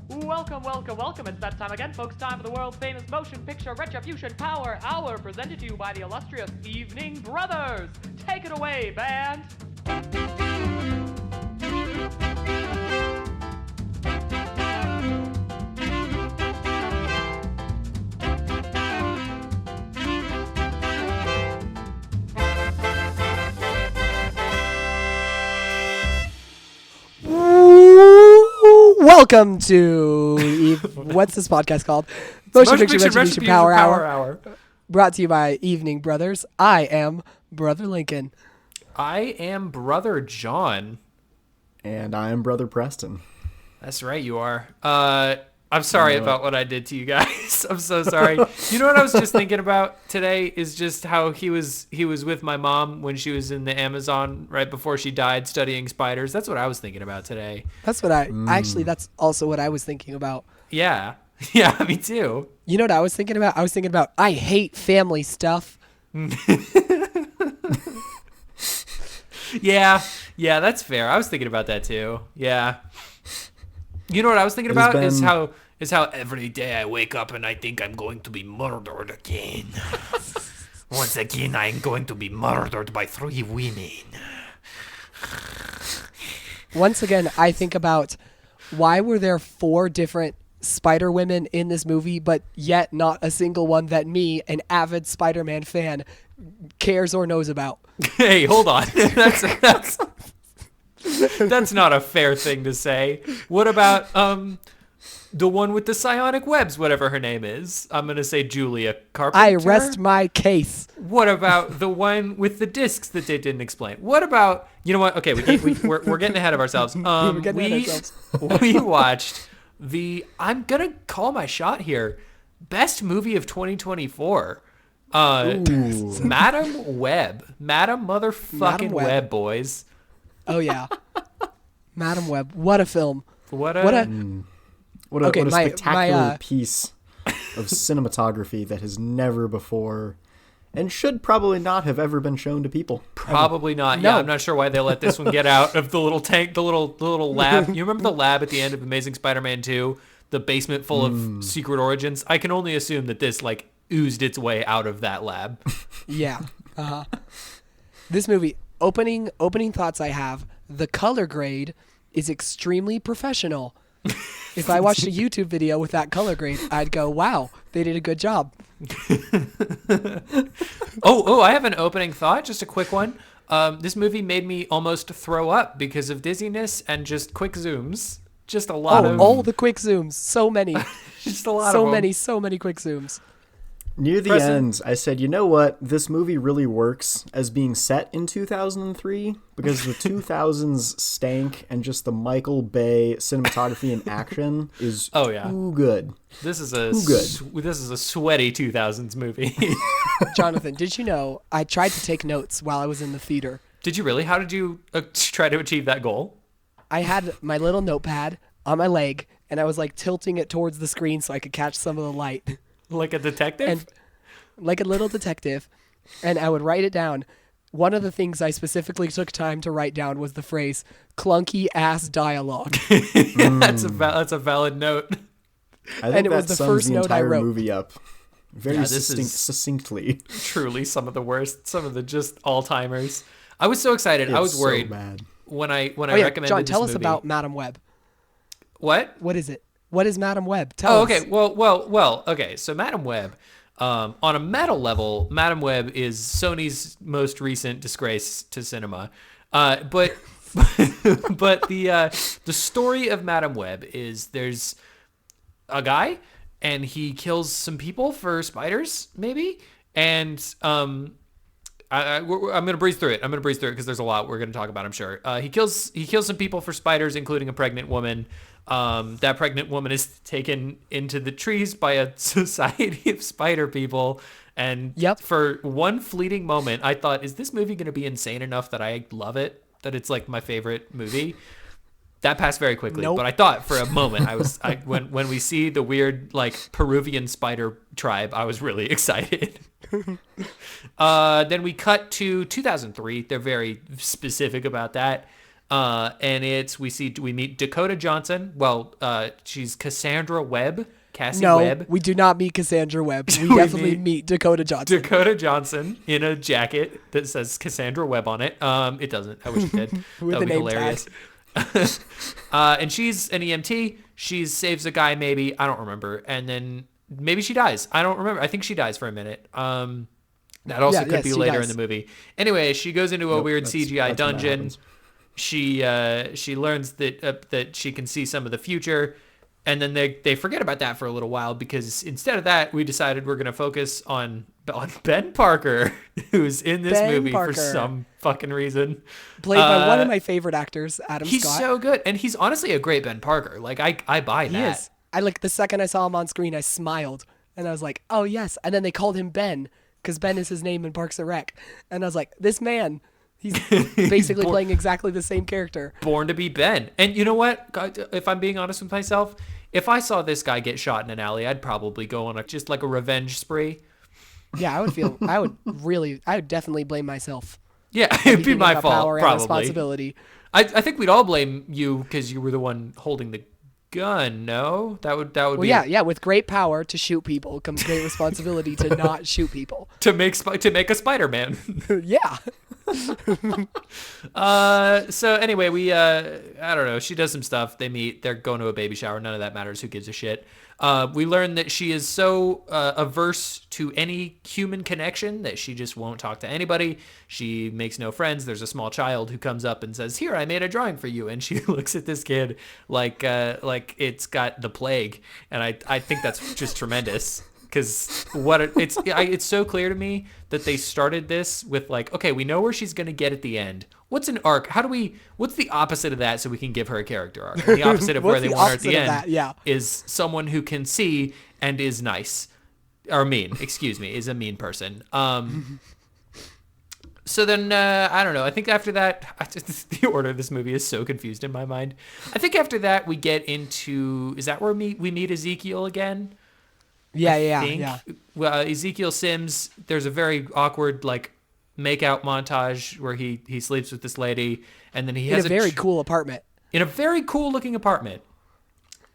Welcome, welcome, welcome. It's that time again, folks. Time for the world famous motion picture Retribution Power Hour, presented to you by the illustrious Evening Brothers. Take it away, band. Welcome to what's this podcast called? Motion Picture Retribution Power Hour. Brought to you by Evening Brothers. I am Brother Lincoln. I am Brother John. And I am Brother Preston. That's right, you are. I'm sorry about what I did to you guys. I'm so sorry. You know what I was just thinking about today is just how he was with my mom when she was in the Amazon right before she died studying spiders. That's what I was thinking about today. That's what actually, that's also what I was thinking about. Yeah. Yeah, me too. You know what I was thinking about? I hate family stuff. Yeah, that's fair. I was thinking about that too. Yeah. You know what I was thinking about is how every day I wake up and I think I'm going to be murdered again. Once again, I'm going to be murdered by 3 women. Once again, I think about why were there 4 different Spider Women in this movie, but yet not a single one that me, an avid Spider-Man fan, cares or knows about. Hey, hold on. That's not a fair thing to say. What about the one with the psionic webs, whatever her name is? I'm going to say Julia Carpenter. I rest my case. What about the one with the discs that they didn't explain? What about, you know what? Okay, we're getting ahead of ourselves. We watched I'm going to call my shot here, best movie of 2024. Madame Web. Madame motherfucking Web, boys. Oh yeah, Badame Web. What a film! What a spectacular piece of cinematography that has never before, and should probably not have ever been shown to people. Probably not. No. Yeah, I'm not sure why they let this one get out of the little tank, the little lab. You remember the lab at the end of Amazing Spider-Man 2, the basement full of secret origins? I can only assume that this oozed its way out of that lab. Yeah. This movie. Opening thoughts I have, the color grade is extremely professional. If I watched a YouTube video with that color grade, I'd go, wow, they did a good job. I have an opening thought, just a quick one. This movie made me almost throw up because of dizziness and just quick zooms. Just a lot of... all the quick zooms. So many. Just a lot of them. So many quick zooms. Near the end, I said, you know what? This movie really works as being set in 2003 because the 2000s stank and just the Michael Bay cinematography and action is too good. This is a sweaty 2000s movie. Jonathan, did you know I tried to take notes while I was in the theater? Did you really? How did you try to achieve that goal? I had my little notepad on my leg and I was tilting it towards the screen so I could catch some of the light. Like a detective? And like a little detective. And I would write it down. One of the things I specifically took time to write down was the phrase, clunky ass dialogue. That's a valid note. I think it was the first note I wrote. Movie up very succinctly. Truly some of the worst, some of the just all-timers. I was so excited. I was worried so bad. when I recommended John, this tell movie. us about Badame Web. What? What is it? What is Badame Web? Tell us. Okay. Well. Okay. So Badame Web, on a meta level, Badame Web is Sony's most recent disgrace to cinema. But the story of Badame Web is there's a guy and he kills some people for spiders, maybe, and I'm gonna breeze through it. Because there's a lot we're gonna talk about, I'm sure. He kills some people for spiders, including a pregnant woman. That pregnant woman is taken into the trees by a society of spider people. And for one fleeting moment, I thought, is this movie going to be insane enough that I love it? That it's my favorite movie? That passed very quickly. Nope. But I thought for a moment, when we see the weird Peruvian spider tribe, I was really excited. Then we cut to 2003. They're very specific about that. And we meet Dakota Johnson. Well, she's Cassandra Webb. Cassie No, Webb. we do not meet Cassandra Webb. We definitely meet Dakota Johnson. Dakota Johnson in a jacket that says Cassandra Webb on it. It doesn't. I wish it did. With That would a be name hilarious. And she's an EMT. She saves a guy, maybe. I don't remember. And then maybe she dies. I don't remember. I think she dies for a minute. That also could be later in the movie. Anyway, she goes into a weird CGI dungeon. She learns that she can see some of the future. And then they forget about that for a little while because instead of that, we decided we're going to focus on Ben Parker, who's in this movie for some fucking reason. Played by one of my favorite actors, Adam Scott. He's so good. And he's honestly a great Ben Parker. Like, I buy that. He is. The second I saw him on screen, I smiled. And I was like, oh, yes. And then they called him Ben because Ben is his name in Parks and Rec. And I was like, this man... He's basically playing exactly the same character. Born to be Ben. And you know what? If I'm being honest with myself, if I saw this guy get shot in an alley, I'd probably go on just like a revenge spree. Yeah, I would definitely blame myself. Yeah, it'd be my fault, power probably. And responsibility. I think we'd all blame you because you were the one holding the gun. No, that would be. Yeah. With great power to shoot people comes great responsibility to not shoot people. to make a Spider-Man. Yeah. So anyway, I don't know. She does some stuff. They meet. They're going to a baby shower. None of that matters. Who gives a shit? We learn that she is so averse to any human connection that she just won't talk to anybody. She makes no friends. There's a small child who comes up and says, "Here, I made a drawing for you." And she looks at this kid like it's got the plague. And I think that's just tremendous. Because it's so clear to me that they started this with like, okay, we know where she's going to get at the end. What's an arc? What's the opposite of that so we can give her a character arc? And the opposite of where they want her at the end is someone who can see and is nice. Or mean, is a mean person. So then, I don't know. I think after that, the order of this movie is so confused in my mind. I think after that, we get into, is that where we meet Ezekiel again? Yeah. Well, Ezekiel Sims, there's a very awkward like make-out montage where he sleeps with this lady, and then he has a very cool apartment. In a very cool looking apartment.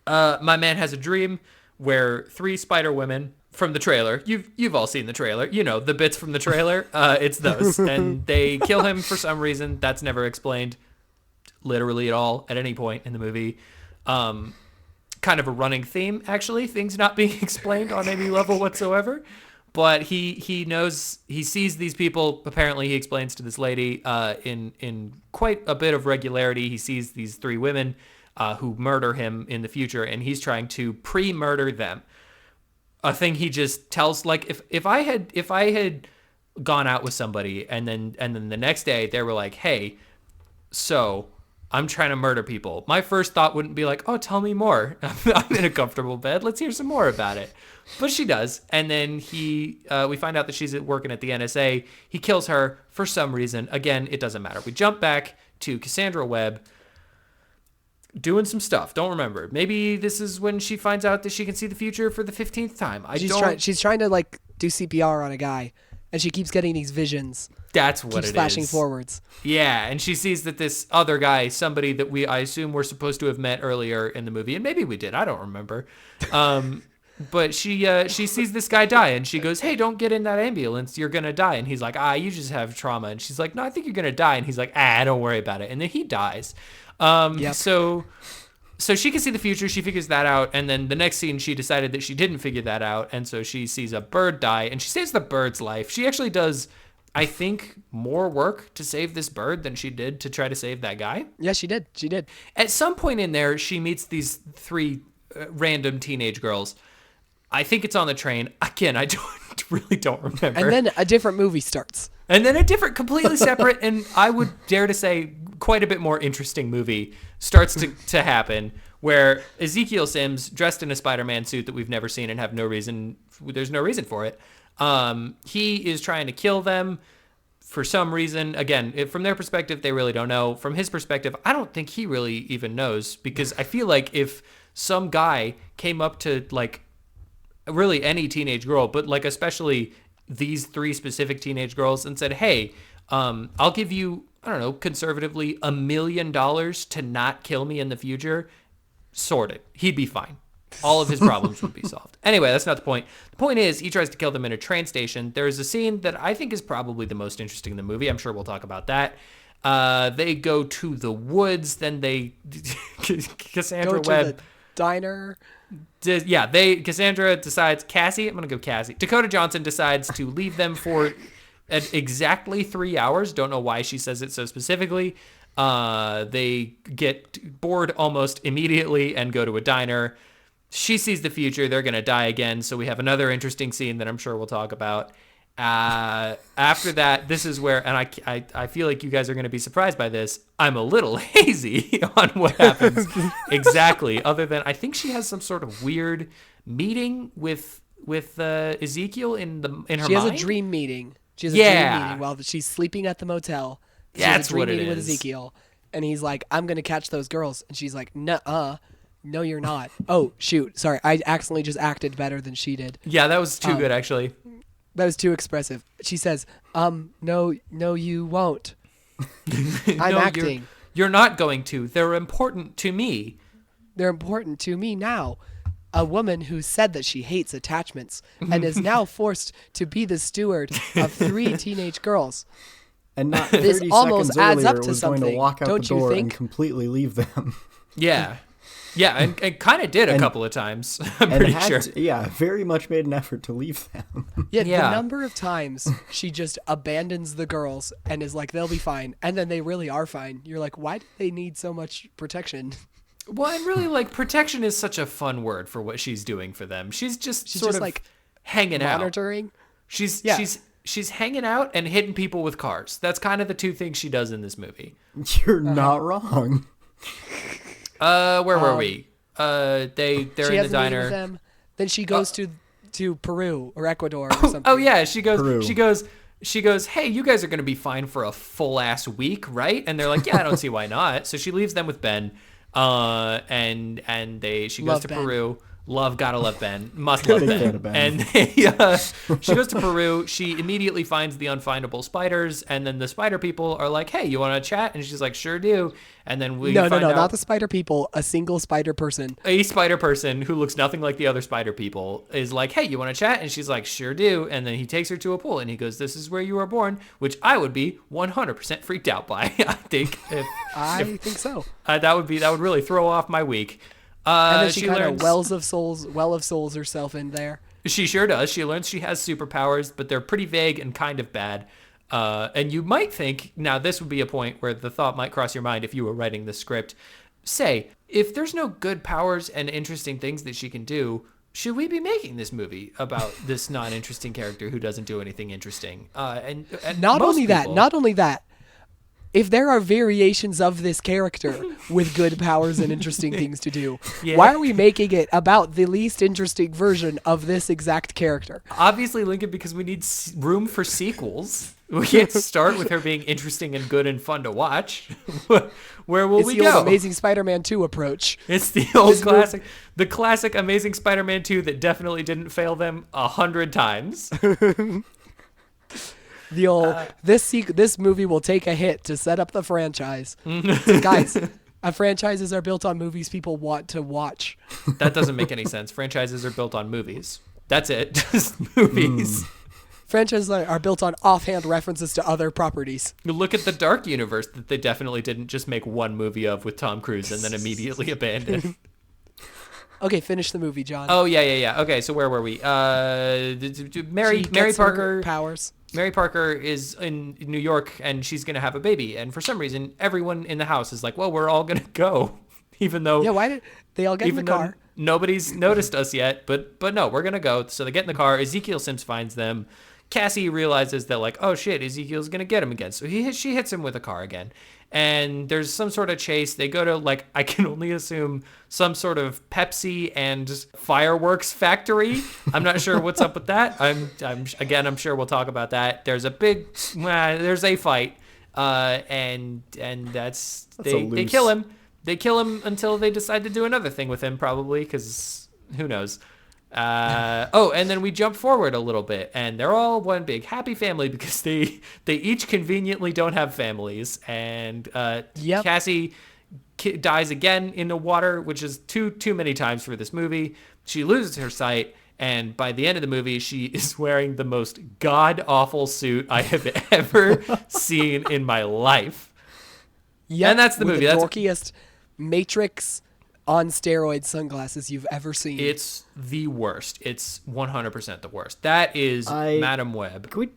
My man has a dream where 3 spider women from the trailer. You've all seen the trailer. You know, the bits from the trailer. It's those. And they kill him for some reason. That's never explained literally at all at any point in the movie. Kind of a running theme, actually, things not being explained on any level whatsoever. But he sees these people. Apparently, he explains to this lady in quite a bit of regularity. He sees these 3 women who murder him in the future, and he's trying to pre-murder them. A thing he just tells, like, if I had gone out with somebody and then the next day they were like, hey, so I'm trying to murder people. My first thought wouldn't be like, oh, tell me more. I'm in a comfortable bed. Let's hear some more about it. But she does. And then we find out that she's working at the NSA. He kills her for some reason. Again, it doesn't matter. We jump back to Cassandra Webb doing some stuff. Don't remember. Maybe this is when she finds out that she can see the future for the 15th time. She's trying to like do CPR on a guy, and she keeps getting these visions. That's what it is. Keeps flashing forwards. Yeah, and she sees that this other guy, somebody that I assume we're supposed to have met earlier in the movie, and maybe we did, I don't remember. But she sees this guy die, and she goes, hey, don't get in that ambulance, you're gonna die. And he's like, you just have trauma. And she's like, no, I think you're gonna die. And he's like, don't worry about it. And then he dies. Yep. So she can see the future, she figures that out, and then the next scene she decided that she didn't figure that out, and so she sees a bird die, and she saves the bird's life. She actually does, I think, more work to save this bird than she did to try to save that guy. Yeah, she did. At some point in there, she meets these 3 random teenage girls. I think it's on the train. Again, I really don't remember. And then a different movie starts. And then a different, completely separate, and I would dare to say quite a bit more interesting movie starts to happen, where Ezekiel Sims, dressed in a Spider-Man suit that we've never seen and there's no reason for it, he is trying to kill them for some reason. Again, from their perspective, they really don't know. From his perspective, I don't think he really even knows, because I feel like if some guy came up to, like, really any teenage girl, but like especially these 3 specific teenage girls, and said, hey, I'll give you I don't know, conservatively $1 million to not kill me in the future, sorted. He'd be fine. All of his problems would be solved. Anyway, that's not the point. The point is, he tries to kill them in a train station. There's a scene that I think is probably the most interesting in the movie. I'm sure we'll talk about that. They go to the woods, then they Cassandra Go to Webb the diner. Cassandra decides, I'm gonna go Cassie. Dakota Johnson decides to leave them for exactly 3 hours. Don't know why she says it so specifically. They get bored almost immediately and go to a diner. She sees the future. They're gonna die again. So we have another interesting scene that I'm sure we'll talk about. After that, this is where, and I feel like you guys are going to be surprised by this. I'm a little hazy on what happens exactly, other than I think she has some sort of weird meeting with Ezekiel in her mind. She has a dream meeting. She has a dream meeting while she's sleeping at the motel. That's what it meeting is. With Ezekiel, and he's like, "I'm going to catch those girls," and she's like, "Nuh-uh. No, you're not." Oh, shoot. Sorry. I accidentally just acted better than she did. Yeah, that was too good, actually. That was too expressive. She says, no, you won't. I'm acting. You're not going to. They're important to me. They're important to me now. A woman who said that she hates attachments and is now forced to be the steward of 3 teenage girls. And not 30 This almost seconds adds earlier up to was going to something, walk out don't the you door and think? completely leave them. Yeah. Yeah, and kind of did a couple of times. I'm pretty sure. Very much made an effort to leave them. Yeah, the number of times she just abandons the girls and is like, they'll be fine. And then they really are fine. You're like, why do they need so much protection? Well, and really, like, protection is such a fun word for what she's doing for them. She's sort of like hanging out. Monitoring. She's hanging out and hitting people with cars. That's kind of the two things she does in this movie. You're not wrong. Where were we? They're in the diner. With them. Then she goes to Peru or Ecuador or something. Oh yeah, she goes. Peru. She goes. Hey, you guys are gonna be fine for a full ass week, right? And they're like, yeah, I don't see why not. So she leaves them with Ben, and she goes to Ben. Peru. Gotta love Ben. Must love Ben. And she goes to Peru. She immediately finds the unfindable spiders, and then the spider people are like, "Hey, you want to chat?" And she's like, "Sure do." And then we find out not the spider people. A single spider person. a spider person who looks nothing like the other spider people is like, "Hey, you want to chat?" And she's like, "Sure do." And then he takes her to a pool, and he goes, "This is where you were born," which I would be 100% freaked out by. I think. I think so. That would really throw off my week. And then she kind learns, of well of souls herself in there. She sure does. She learns she has superpowers, but they're pretty vague and kind of bad. And you might think, now this would be a point where the thought might cross your mind if you were writing the script. Say, if there's no good powers and interesting things that she can do, should we be making this movie about this non-interesting character who doesn't do anything interesting? And Not only that. If there are variations of this character with good powers and interesting things to do, why are we making it about the least interesting version of this exact character? Obviously, Lincoln, because we need room for sequels. We can't start with her being interesting and good and fun to watch. Where will we go? It's the old Amazing Spider-Man 2 approach. It's the old classic, the classic Amazing Spider-Man 2 that definitely didn't fail them 100 times. The old this movie will take a hit to set up the franchise. So guys, franchises are built on movies people want to watch. That doesn't make any sense. Franchises are built on movies. That's it. Just movies. Franchises are built on offhand references to other properties. You look at the Dark Universe that they definitely didn't just make one movie of with Tom Cruise and then immediately abandon. Okay, finish the movie, John. Oh yeah. Okay, so where were we? Mary Parker powers. Mary Parker is in New York and she's going to have a baby. And for some reason, everyone in the house is like, well, we're all going to go. Even though... Yeah, why did they all get in the car? Nobody's noticed us yet, but no, we're going to go. So they get in the car. Ezekiel Sims finds them. Cassie realizes that, like, oh shit, Ezekiel's going to get him again. So she hits him with a car again. And there's some sort of chase. They go to, like, I can only assume some sort of Pepsi and fireworks factory. I'm not sure what's up with that. I'm sure we'll talk about that. There's a fight. And they kill him. They kill him until they decide to do another thing with him, probably, because who knows. And then we jump forward a little bit, and they're all one big happy family because they each conveniently don't have families. And Cassie dies again in the water, which is too many times for this movie. She loses her sight, and by the end of the movie, she is wearing the most god-awful suit I have ever seen in my life. Yep, and that's the movie. The That's dorkiest Matrix on steroid sunglasses you've ever seen. It's the worst. It's 100% the worst. That is Madame Web. Can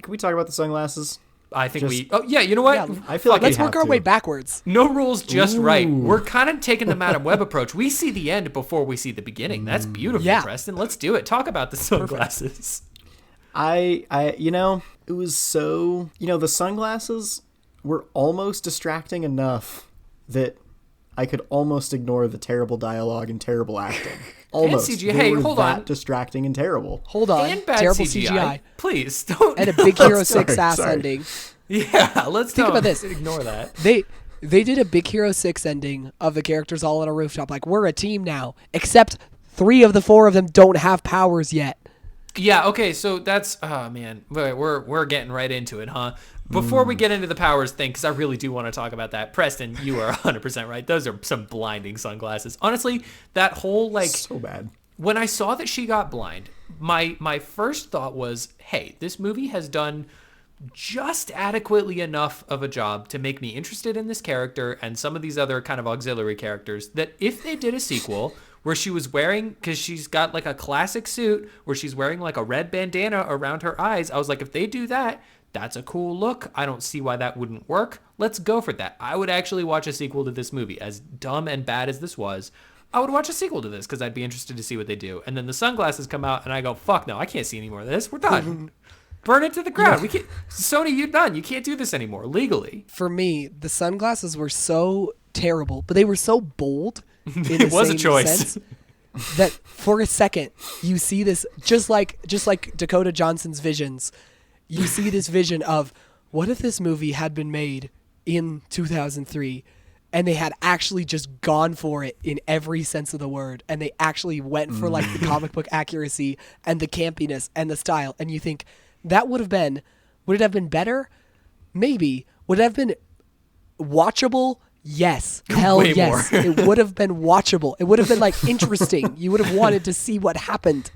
we talk about the sunglasses? I think you know what? Yeah, I feel like let's we work have our to. way backwards. No rules, just Ooh. right. We're kind of taking the Madame Web approach. We see the end before we see the beginning. That's beautiful, Yeah. Preston. Let's do it. Talk about the sunglasses. It was so, the sunglasses were almost distracting enough that I could almost ignore the terrible dialogue and terrible acting. Almost. CGI. They Hey, were hold that on. distracting and terrible. Hold on. And bad Terrible CGI. CGI. Please, don't. And a Big Hero Sorry, 6 ass sorry. ending. Yeah, let's Think about this. Ignore that. They did a Big Hero 6 ending of the characters all on a rooftop. Like, we're a team now. Except 3 of the 4 of them don't have powers yet. Yeah, okay, so that's, oh man, we're getting right into it, huh? Before we get into the powers thing, because I really do want to talk about that, Preston, you are 100% right. Those are some blinding sunglasses. Honestly, that whole, So bad. when I saw that she got blind, my first thought was, hey, this movie has done just adequately enough of a job to make me interested in this character and some of these other kind of auxiliary characters that if they did a sequel where she was wearing, because she's got like a classic suit where she's wearing like a red bandana around her eyes, I was like, if they do that, that's a cool look. I don't see why that wouldn't work. Let's go for that. I would actually watch a sequel to this movie. As dumb and bad as this was, I would watch a sequel to this because I'd be interested to see what they do. And then the sunglasses come out and I go, fuck no, I can't see any more of this. We're done. Burn it to the ground. We can't. Sony, you're done. You can't do this anymore legally. For me, the sunglasses were so terrible, but they were so bold. In It was a same choice. sense that for a second you see this, just like Dakota Johnson's visions. You see this vision of what if this movie had been made in 2003 and they had actually just gone for it in every sense of the word, and they actually went for like the comic book accuracy and the campiness and the style, and you think that would it have been better? Maybe. Would it have been watchable? Yes. Hell Way yes. more. It would have been watchable. It would have been like interesting. You would have wanted to see what happened.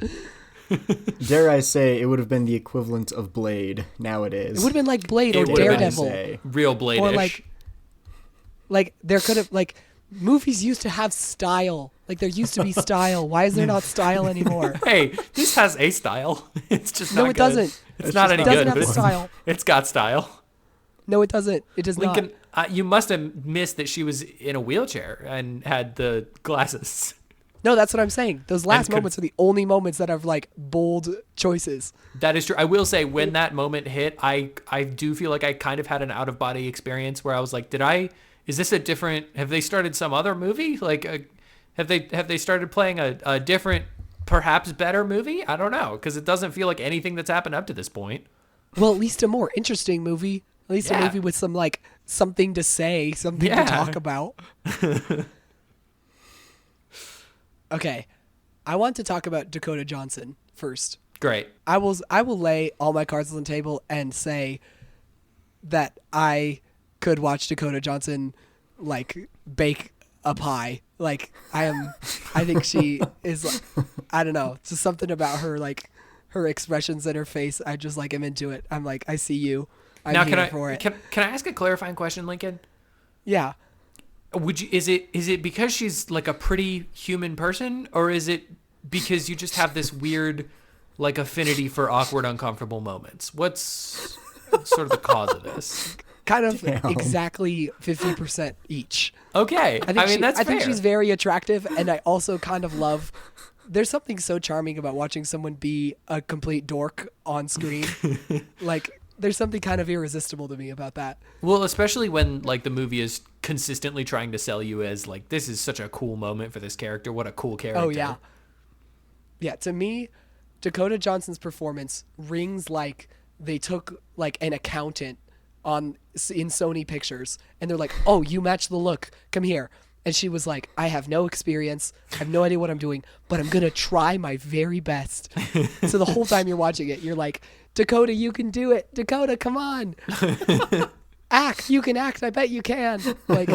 Dare I say, it would have been the equivalent of Blade nowadays. It would have been like Blade or It would have been, Daredevil. Real Blade-ish. Or like there could have, like, movies used to have style. Like there used to be style. Why is there not style anymore? Hey, this has a style. It's just No, not it good. doesn't. It's not any It doesn't good, have but a style. it's got style. No, it doesn't. It does Lincoln, not. you must have missed that she was in a wheelchair and had the glasses. No, that's what I'm saying. Those last could- moments are the only moments that have like bold choices. That is true. I will say when that moment hit, I do feel like I kind of had an out of body experience where I was like, is this a different, have they started some other movie? Like, have they started playing a different, perhaps better movie? I don't know. Cause it doesn't feel like anything that's happened up to this point. Well, at least a more interesting movie. At least a movie with some like something to say, something to talk about. Okay. I want to talk about Dakota Johnson first. Great. I will lay all my cards on the table and say that I could watch Dakota Johnson like bake a pie. Like I think she is like, I don't know, just something about her, like her expressions in her face. I just like am into it. I'm like, I see you. I'm Now, here for it. can I ask a clarifying question, Lincoln? Yeah. Is it because she's like a pretty human person, or is it because you just have this weird like affinity for awkward, uncomfortable moments? What's sort of the cause of this? Kind of exactly 50% each. Okay. I mean, that's I fair. think she's very attractive, and I also kind of love. There's something so charming about watching someone be a complete dork on screen. Like, there's something kind of irresistible to me about that. Well, especially when like the movie is consistently trying to sell you as like, this is such a cool moment for this character. What a cool character. Oh yeah. Yeah, to me, Dakota Johnson's performance rings like they took like an accountant in Sony Pictures, and they're like, "Oh, you match the look. Come here. And she was like, I have no experience. I have no idea what I'm doing, but I'm going to try my very best. So the whole time you're watching it, you're like, Dakota, you can do it. Dakota, come on. Act. You can act. I bet you can. Like,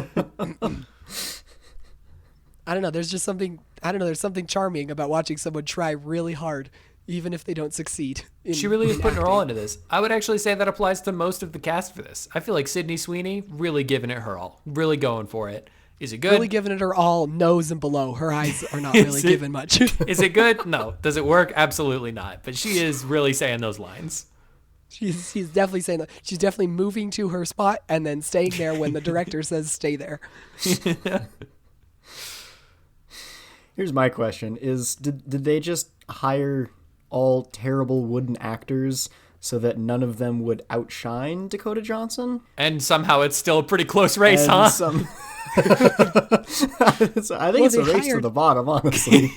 I don't know. There's just something, there's something charming about watching someone try really hard, even if they don't succeed. She really is putting her all into this. I would actually say that applies to most of the cast for this. I feel like Sydney Sweeney really giving it her all, really going for it. Is it good? Really giving it her all, nose and below. Her eyes are not really giving much. Is it good? No. Does it work? Absolutely not. But she is really saying those lines. She's definitely saying that. She's definitely moving to her spot and then staying there when the director says stay there. Here's my question: did they just hire all terrible wooden actors so that none of them would outshine Dakota Johnson? And somehow it's still a pretty close race, huh? I think it's a race to the bottom, honestly.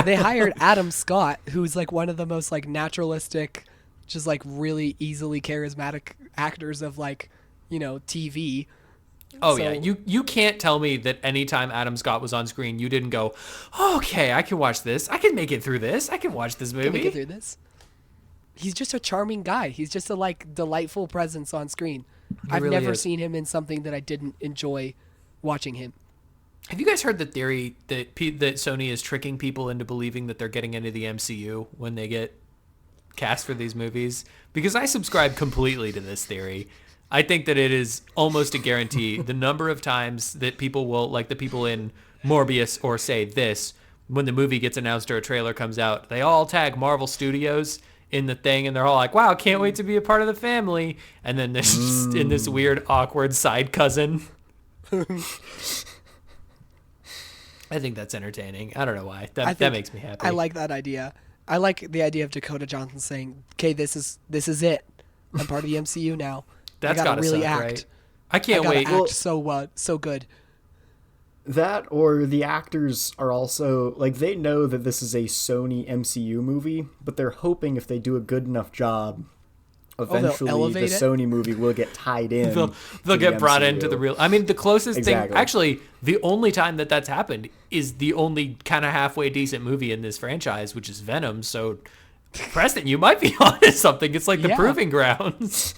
They hired Adam Scott, who's like one of the most like naturalistic, just like really easily charismatic actors of like, TV. Oh, yeah. You can't tell me that anytime Adam Scott was on screen, you didn't go, oh, okay, I can watch this. I can make it through this. I can watch this movie. Make it through this. He's just a charming guy. He's just a like delightful presence on screen. I've really never is. seen him in something that I didn't enjoy watching him. Have you guys heard the theory that Sony is tricking people into believing that they're getting into the MCU when they get cast for these movies? Because I subscribe completely to this theory. I think that it is almost a guarantee. The number of times that people will, like the people in Morbius or say this, when the movie gets announced or a trailer comes out, they all tag Marvel Studios in the thing, and they're all like, wow, can't wait to be a part of the family. And then there's just in this weird, awkward side cousin. I think that's entertaining. I don't know why. That makes me happy. I like that idea. I like the idea of Dakota Johnson saying, okay, this is it. I'm part of the MCU now. That's I gotta gotta really suck, act. right? I can't wait. Act so good. That, or the actors are also, like, they know that this is a Sony MCU movie, but they're hoping if they do a good enough job, eventually the Sony movie will get tied in. They'll get brought into the real. I mean, the closest thing, Exactly. actually, the only time that's happened is the only kind of halfway decent movie in this franchise, which is Venom. So, Preston, you might be onto something. It's like the proving grounds.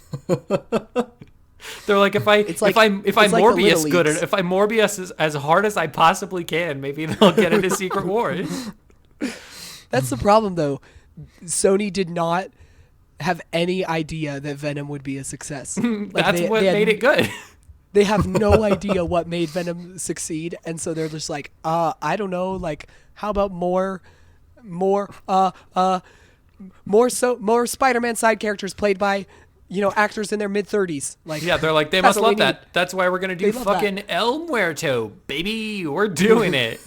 They're like, if I Morbius good, if I Morbius as hard as I possibly can, maybe they'll get into Secret Wars. That's the problem, though. Sony did not have any idea that Venom would be a success. Like, That's what made it good. They have no idea what made Venom succeed, and so they're just like, I don't know, like, how about more Spider-Man side characters played by, actors in their mid-30s. Like, yeah, they're like, they must love that. That's why we're gonna do fucking El Muerto, baby. We're doing it.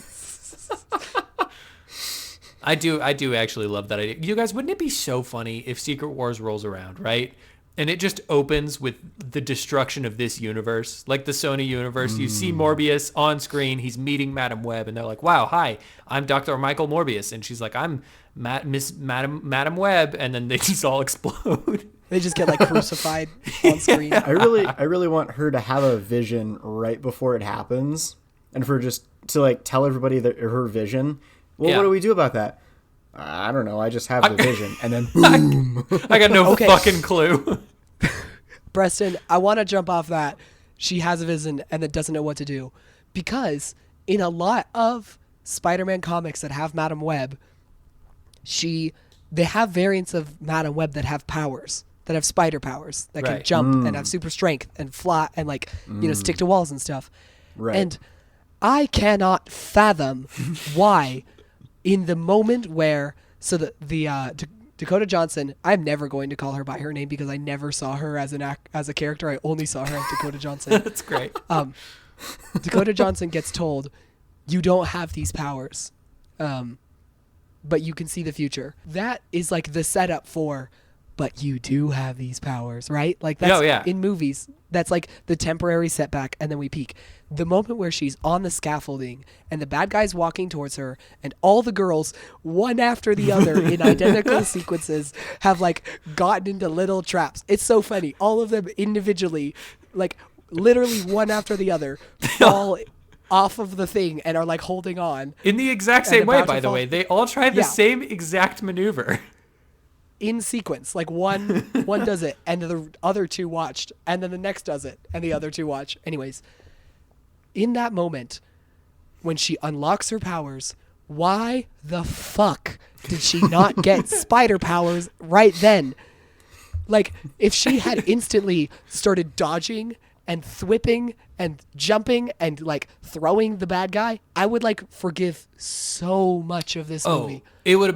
I do actually love that idea. You guys, wouldn't it be so funny if Secret Wars rolls around, right? And it just opens with the destruction of this universe, like the Sony universe. You see Morbius on screen. He's meeting Madame Web, and they're like, wow, hi, I'm Dr. Michael Morbius. And she's like, I'm Madame Web. And then they just all explode. They just get, like, crucified on screen. I really want her to have a vision right before it happens, and for just to, like, tell everybody her vision. Well, what do we do about that? I don't know. I just have the vision. And then boom. I got no fucking clue. Preston, I want to jump off that. She has a vision and then doesn't know what to do. Because in a lot of Spider-Man comics that have Madame Web, they have variants of Madame Web that have powers, that have spider powers, that can jump and have super strength and fly and, like, stick to walls and stuff. Right. And I cannot fathom why in the moment where, so the Dakota Johnson, I'm never going to call her by her name because I never saw her as a character. I only saw her as Dakota Johnson. That's great. Dakota Johnson gets told, you don't have these powers, but you can see the future. That is like the setup for, but you do have these powers, right? Like, that's in movies. That's like the temporary setback, and then we peak. The moment where she's on the scaffolding and the bad guy's walking towards her, and all the girls, one after the other in identical sequences, have, like, gotten into little traps. It's so funny. All of them individually, like, literally one after the other, fall off of the thing and are like holding on. In the exact same way, about to by the fall. way. They all tried the Yeah. same exact maneuver. In sequence, like one does it and the other two watched, and then the next does it and the other two watch. Anyways, in that moment when she unlocks her powers, why the fuck did she not get spider powers right then? Like, if she had instantly started dodging and thwipping and jumping and like throwing the bad guy, I would like forgive so much of this movie. It would have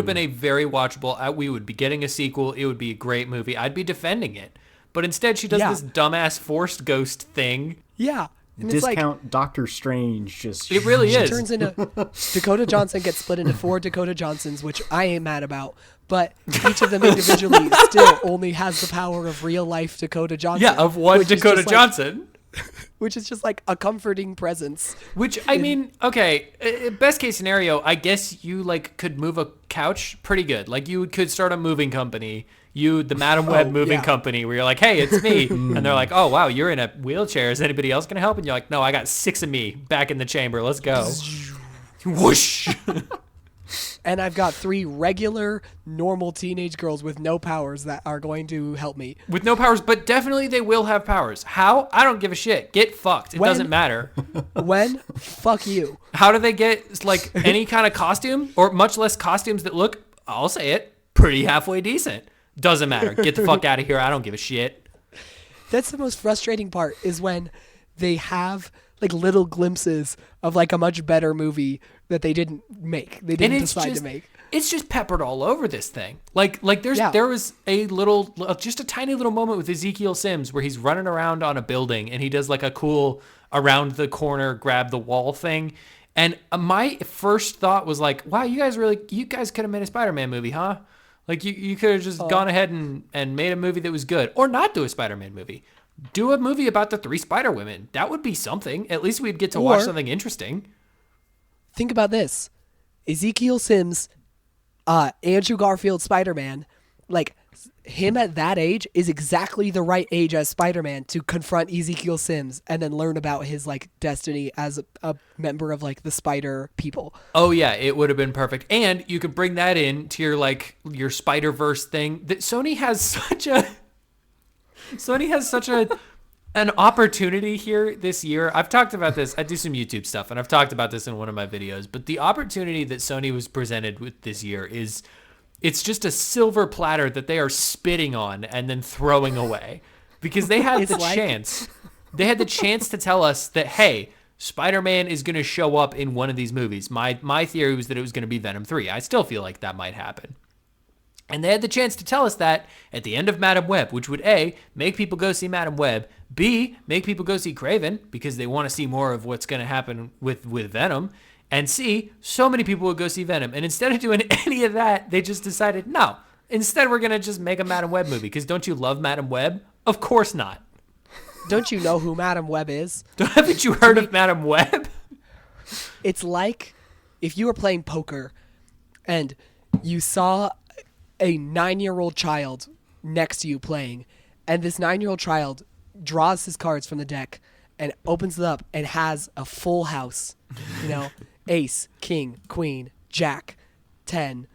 been a very watchable. We would be getting a sequel. It would be a great movie. I'd be defending it. But instead, she does Yeah. this dumbass forced ghost thing. Yeah. And it's like, Discount Doctor Strange just. It really she is. turns into Dakota Johnson gets split into 4 Dakota Johnsons, which I ain't mad about. But each of them individually still only has the power of real life Dakota Johnson. Yeah, of one which is Dakota just like- Johnson. which is just like a comforting presence. Which, I mean, okay, best case scenario, I guess you like could move a couch pretty good. Like you could start a moving company. The Madame Web moving yeah. company, where you're like, hey, it's me. And they're like, oh, wow, you're in a wheelchair. Is anybody else going to help? And you're like, no, I got 6 of me back in the chamber. Let's go. Whoosh. And I've got 3 regular, normal teenage girls with no powers that are going to help me. With no powers, but definitely they will have powers. How? I don't give a shit. Get fucked. It When? doesn't matter. When? Fuck you. How do they get, like, any kind of costume? Or much less costumes that look, I'll say it, pretty halfway decent. Doesn't matter. Get the fuck out of here. I don't give a shit. That's the most frustrating part, is when they have like little glimpses of like a much better movie that they didn't make. They didn't decide to make. It's just peppered all over this thing. Like Yeah. there was a little, just a tiny little moment with Ezekiel Sims where he's running around on a building and he does like a cool around the corner, grab the wall thing. And my first thought was like, wow, you guys could have made a Spider-Man movie, huh? Like you could have just gone ahead and made a movie that was good, or not do a Spider-Man movie. Do a movie about the 3 Spider Women. That would be something. At least we'd get to watch Or- something interesting. Think about this. Ezekiel Sims, Andrew Garfield Spider-Man, like him at that age is exactly the right age as Spider-Man to confront Ezekiel Sims and then learn about his like destiny as a member of like the Spider people. Oh yeah, it would have been perfect. And you could bring that in to your Spider-Verse thing. That Sony has such an opportunity here this year. I've talked about this. I do some YouTube stuff and I've talked about this in one of my videos, but the opportunity that Sony was presented with this year is, it's just a silver platter that they are spitting on and then throwing away, because they had It's the like- chance. They had the chance to tell us that, hey, Spider-Man is going to show up in one of these movies. My theory was that it was going to be Venom 3. I still feel like that might happen. And they had the chance to tell us that at the end of Madame Web, which would A, make people go see Madame Web, B, make people go see Craven because they want to see more of what's going to happen with Venom, and C, so many people would go see Venom. And instead of doing any of that, they just decided, no, instead we're going to just make a Madame Web movie, because don't you love Madame Web? Of course not. Don't you know who Madame Web is? Haven't you heard of Madame Web? It's like if you were playing poker and you saw a 9-year-old child next to you playing, and this 9-year-old child draws his cards from the deck and opens it up and has a full house, ace, king, queen, jack, 10.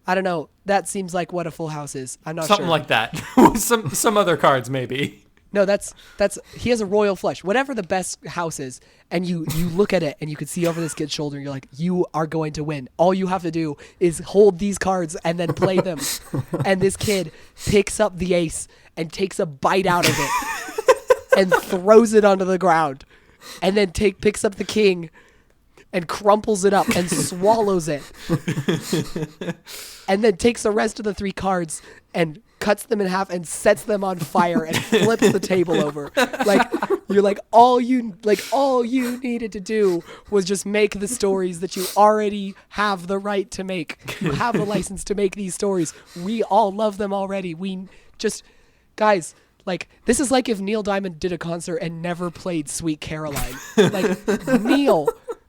I don't know. That seems like what a full house is. I'm not Something sure. like that. some other cards maybe. No, that's he has a royal flush. Whatever the best house is, and you look at it and you can see over this kid's shoulder and you're like, you are going to win. All you have to do is hold these cards and then play them. And this kid picks up the ace and takes a bite out of it and throws it onto the ground. And then picks up the king and crumples it up and swallows it. And then takes the rest of the 3 cards and cuts them in half and sets them on fire and flips the table over. Like, you're like, all you needed to do was just make the stories that you already have the right to make. You have the license to make these stories. We all love them already. We just, guys, like, this is like if Neil Diamond did a concert and never played Sweet Caroline. Like, Neil,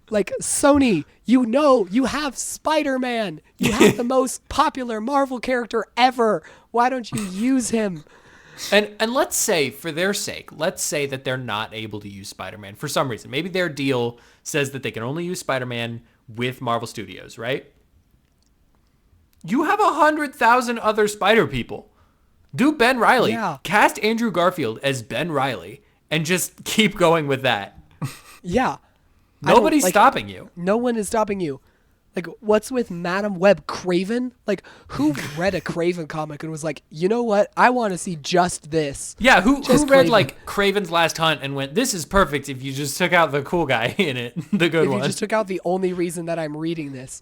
like, Sony, you have Spider-Man. You have the most popular Marvel character ever. Why don't you use him? And let's say, for their sake, let's say that they're not able to use Spider-Man for some reason. Maybe their deal says that they can only use Spider-Man with Marvel Studios, right? You have 100,000 other Spider people. Do Ben Reilly. Yeah. Cast Andrew Garfield as Ben Reilly and just keep going with that. Yeah. Nobody's stopping you. No one is stopping you. Like, what's with Madame Web Craven? Like, who read a Craven comic and was like, you know what? I want to see just this. Yeah, who read Craven. like Craven's Last Hunt and went, this is perfect if you just took out the cool guy in it, the good If one. you just took out the only reason that I'm reading this.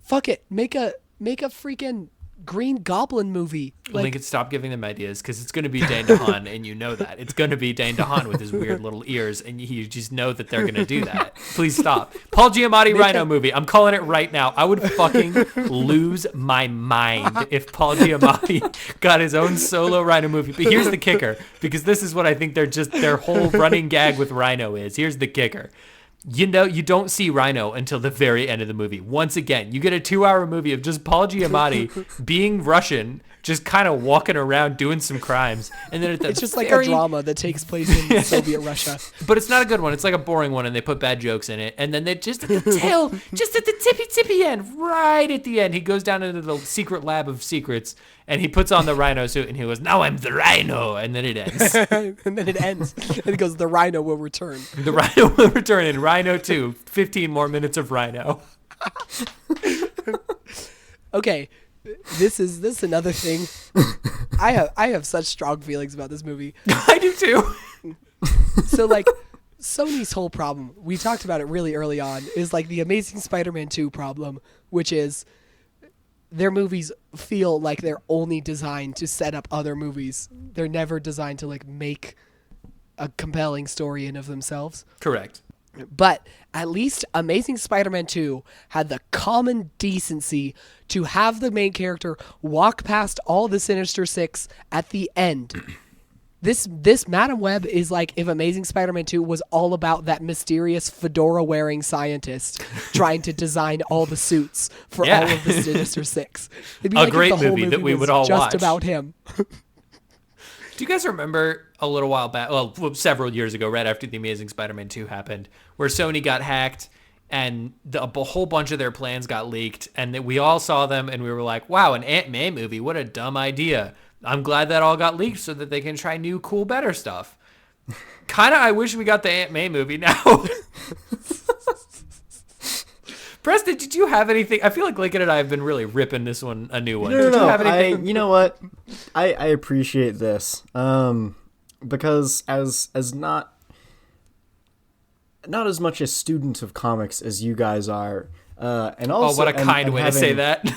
Fuck it. Make a freaking Green Goblin movie. Like, Lincoln, stop giving them ideas because it's going to be Dane DeHaan, and you know that. It's going to be Dane DeHaan with his weird little ears, and you just know that they're going to do that. Please stop. Paul Giamatti Rhino movie. I'm calling it right now. I would fucking lose my mind if Paul Giamatti got his own solo Rhino movie. But here's the kicker, because this is what I think their whole running gag with Rhino is. Here's the kicker. You know, you don't see Rhino until the very end of the movie. Once again, you get a 2-hour movie of just Paul Giamatti being Russian, just kind of walking around doing some crimes. And then it's just like a drama that takes place in Soviet Russia. But it's not a good one. It's like a boring one, and they put bad jokes in it. And then they just at the tail, just at the tippy end, right at the end, he goes down into the secret lab of secrets, and he puts on the Rhino suit, and he goes, now I'm the Rhino, and then it ends. And then it ends. And it goes, the Rhino will return. The Rhino will return in Rhino 2. 15 more minutes of Rhino. Okay, this is another thing. I have such strong feelings about this movie. I do too. So like, Sony's whole problem, we talked about it really early on, is like the Amazing Spider-Man 2 problem, which is their movies feel like they're only designed to set up other movies. They're never designed to like make a compelling story in of themselves. Correct. But at least Amazing Spider-Man 2 had the common decency to have the main character walk past all the Sinister Six at the end. This Madame Web is like if Amazing Spider-Man 2 was all about that mysterious fedora-wearing scientist trying to design all the suits for all of the Sinister Six. It'd be A like great if the whole movie that we was would all just watch. about him. Do you guys remember a little while back, well, several years ago, right after the Amazing Spider-Man 2 happened, where Sony got hacked and a whole bunch of their plans got leaked, and that we all saw them and we were like, wow, an Aunt May movie, what a dumb idea. I'm glad that all got leaked so that they can try new, cool, better stuff. Kind of, I wish we got the Aunt May movie now. Preston, did you have anything? I feel like Lincoln and I have been really ripping this one a new one. Did you have anything? You know what? I appreciate this because as not as much a student of comics as you guys are, and also what a kind way to say that.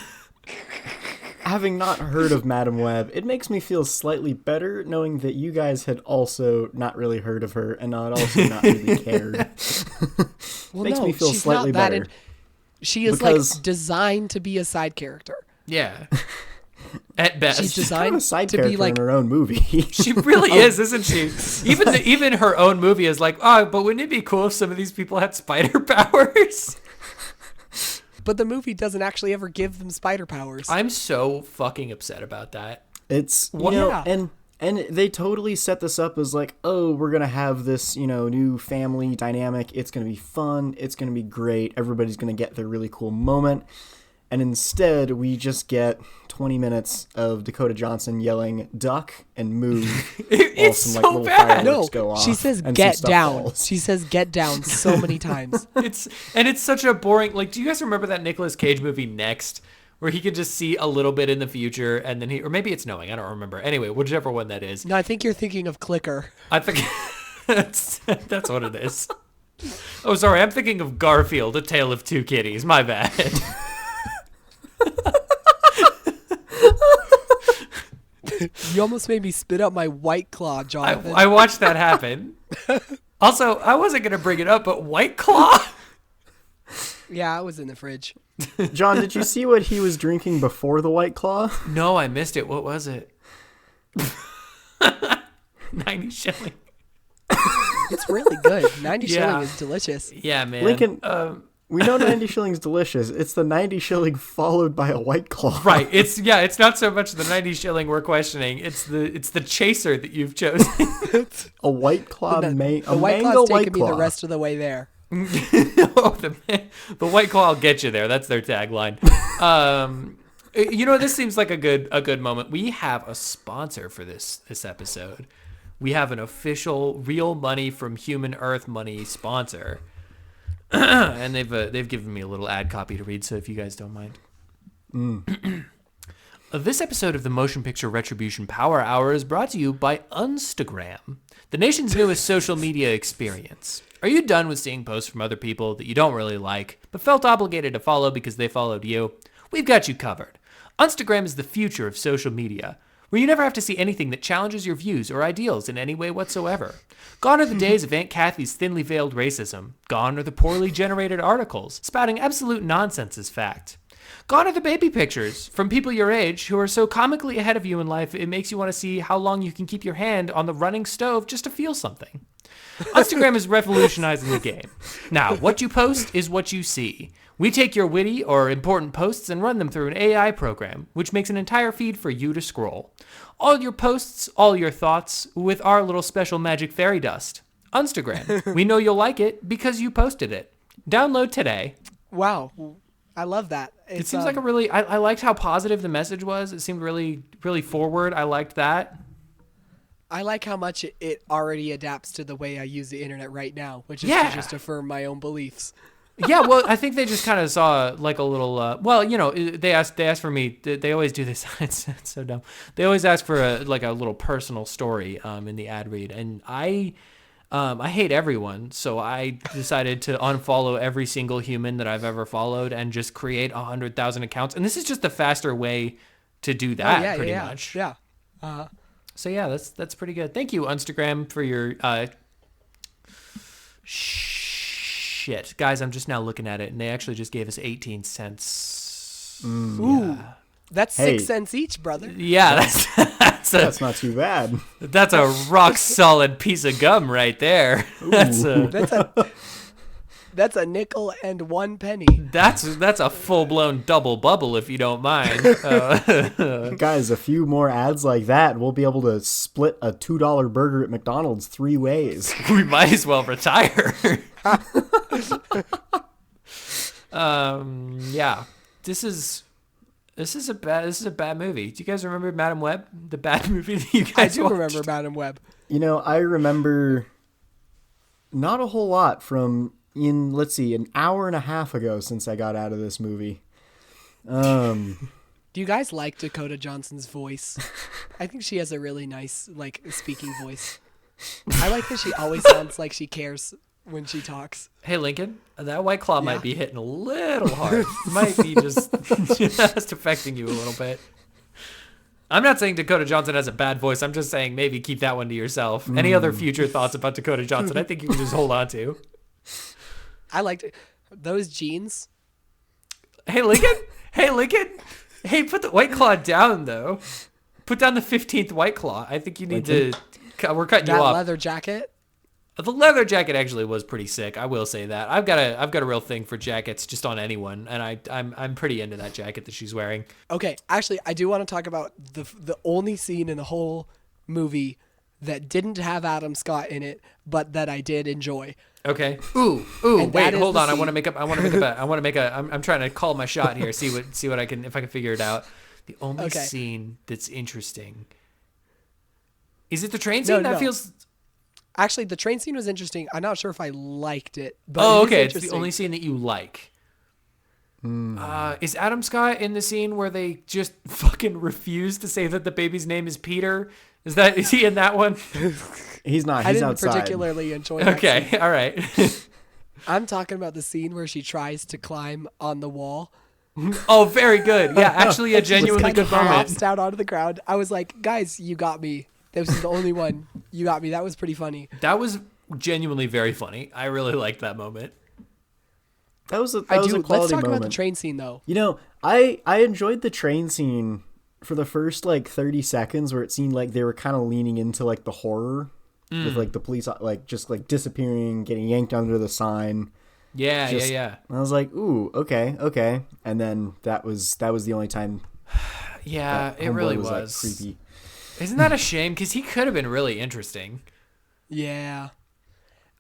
Having not heard of Madame Web, it makes me feel slightly better knowing that you guys had also not really heard of her and not really cared. Well, makes no, me feel she's slightly not that better. She is Because- like designed to be a side character. Yeah. At best. She's She's designed kind of a side to character be like in her own movie. She really is, isn't she? Even her own movie is like, oh, but wouldn't it be cool if some of these people had spider powers? But the movie doesn't actually ever give them spider powers. I'm so fucking upset about that. It's Yeah. and they totally set this up as like, oh, we're gonna have this, new family dynamic. It's gonna be fun. It's gonna be great. Everybody's gonna get their really cool moment. And instead, we just get 20 minutes of Dakota Johnson yelling "duck" and "move" while It's some so little bad. fireworks No, go off. she says and some "get stuff down." falls. She says "get down" so many times. It's such a boring, like, do you guys remember that Nicolas Cage movie Next, where he can just see a little bit in the future and then or maybe it's Knowing, I don't remember. Anyway, whichever one that is. No, I think you're thinking of Clicker. I think that's what it is. Oh, sorry, I'm thinking of Garfield, A Tale of Two Kitties. My bad. You almost made me spit out my White Claw, Jonathan. I watched that happen. Also, I wasn't going to bring it up, but White Claw? Yeah, I was in the fridge. John, did you see what he was drinking before the White Claw? No, I missed it. What was it? 90 shilling. It's really good. 90 Yeah. shilling is delicious. Yeah, man. Lincoln, We know 90 shillings delicious. It's the 90 shilling followed by a White Claw. Right. It's not so much the 90 shilling we're questioning. It's the chaser that you've chosen. A White Claw, The a White mango Claw's White taking Claw. me the rest of the way there. The White Claw will get you there. That's their tagline. This seems like a good moment. We have a sponsor for this episode. We have an official real money from Human Earth money sponsor. And they've given me a little ad copy to read, so if you guys don't mind. This episode of the Motion Picture Retribution Power Hour is brought to you by Instagram, the nation's newest social media experience. Are you done with seeing posts from other people that you don't really like, but felt obligated to follow because they followed you? We've got you covered. Instagram is the future of social media, where you never have to see anything that challenges your views or ideals in any way whatsoever. Gone are the days of Aunt Kathy's thinly veiled racism. Gone are the poorly generated articles spouting absolute nonsense as fact. Gone are the baby pictures from people your age who are so comically ahead of you in life it makes you want to see how long you can keep your hand on the running stove just to feel something. Instagram is revolutionizing the game. Now, what you post is what you see. We take your witty or important posts and run them through an AI program, which makes an entire feed for you to scroll. All your posts, all your thoughts, with our little special magic fairy dust. Instagram. We know you'll like it because you posted it. Download today. Wow. I love that. It seems like a really... I liked how positive the message was. It seemed really, really forward. I liked that. I like how much it already adapts to the way I use the internet right now, which is Yeah. to just affirm my own beliefs. Yeah, well, I think they just kind of saw like a little. They asked for me. They always do this. It's so dumb. They always ask for a little personal story in the ad read, and I hate everyone, so I decided to unfollow every single human that I've ever followed and just create 100,000 accounts. And this is just the faster way to do that, pretty much. Yeah. So yeah, that's pretty good. Thank you, Instagram, for your shit. Guys, I'm just now looking at it, and they actually just gave us 18 cents. Ooh. That's Hey. 6 cents each, brother. Yeah, That's not too bad. that's a rock solid piece of gum right there. That's a nickel and 1 penny. That's a full blown double bubble, if you don't mind. Guys, a few more ads like that, we'll be able to split a $2 burger at McDonald's 3 ways. We might as well retire. Yeah, this is a bad movie. Do you guys remember Badame Web, the bad movie that you I guys do watched? remember Badame Web. You know, I remember not a whole lot from an hour and a half ago since I got out of this movie. Do you guys like Dakota Johnson's voice? I think she has a really nice, speaking voice. I like that she always sounds like she cares when she talks. Hey, Lincoln, that White Claw might be hitting a little hard. Might be just affecting you a little bit. I'm not saying Dakota Johnson has a bad voice. I'm just saying maybe keep that one to yourself. Any other future thoughts about Dakota Johnson, I think you can just hold on to. I liked those jeans. Hey, Lincoln. Hey, put the White Claw down, though. Put down the 15th White Claw. I think you need to... We're cutting you That off. leather jacket. The leather jacket actually was pretty sick. I will say that. I've got a real thing for jackets just on anyone, and I'm pretty into that jacket that she's wearing. Okay, actually, I do want to talk about the only scene in the whole movie that didn't have Adam Scott in it, but that I did enjoy. Okay. Ooh. And Wait, that is hold the on. I scene. want to make a bet. I'm trying to call my shot here. See what I can, if I can figure it out. The only Okay. scene that's interesting. Is it the train scene? That no. feels. Actually, the train scene was interesting. I'm not sure if I liked it, but Oh, it is okay. It's the interesting. only scene that you like. Is Adam Scott in the scene where they just fucking refuse to say that the baby's name is Peter? Is he in that one? He's not. I He's didn't outside. particularly enjoy that Okay. scene. All right. I'm talking about the scene where she tries to climb on the wall. Oh, very good. Yeah, actually a genuinely Kind good of moment. hops down onto the ground. I was like, guys, you got me. This was the only one. You got me. That was pretty funny. That was genuinely very funny. I really liked that moment. That was a Let's quality talk moment. about the train scene, though. You know, I enjoyed the train scene for the first 30 seconds where it seemed like they were kind of leaning into the horror with the police just disappearing, getting yanked under the sign. Yeah, Just- yeah. And I was like, ooh, okay. And then that was the only time Yeah, that it homeboy really was like was. creepy. Isn't that a shame? Because he could have been really interesting. Yeah.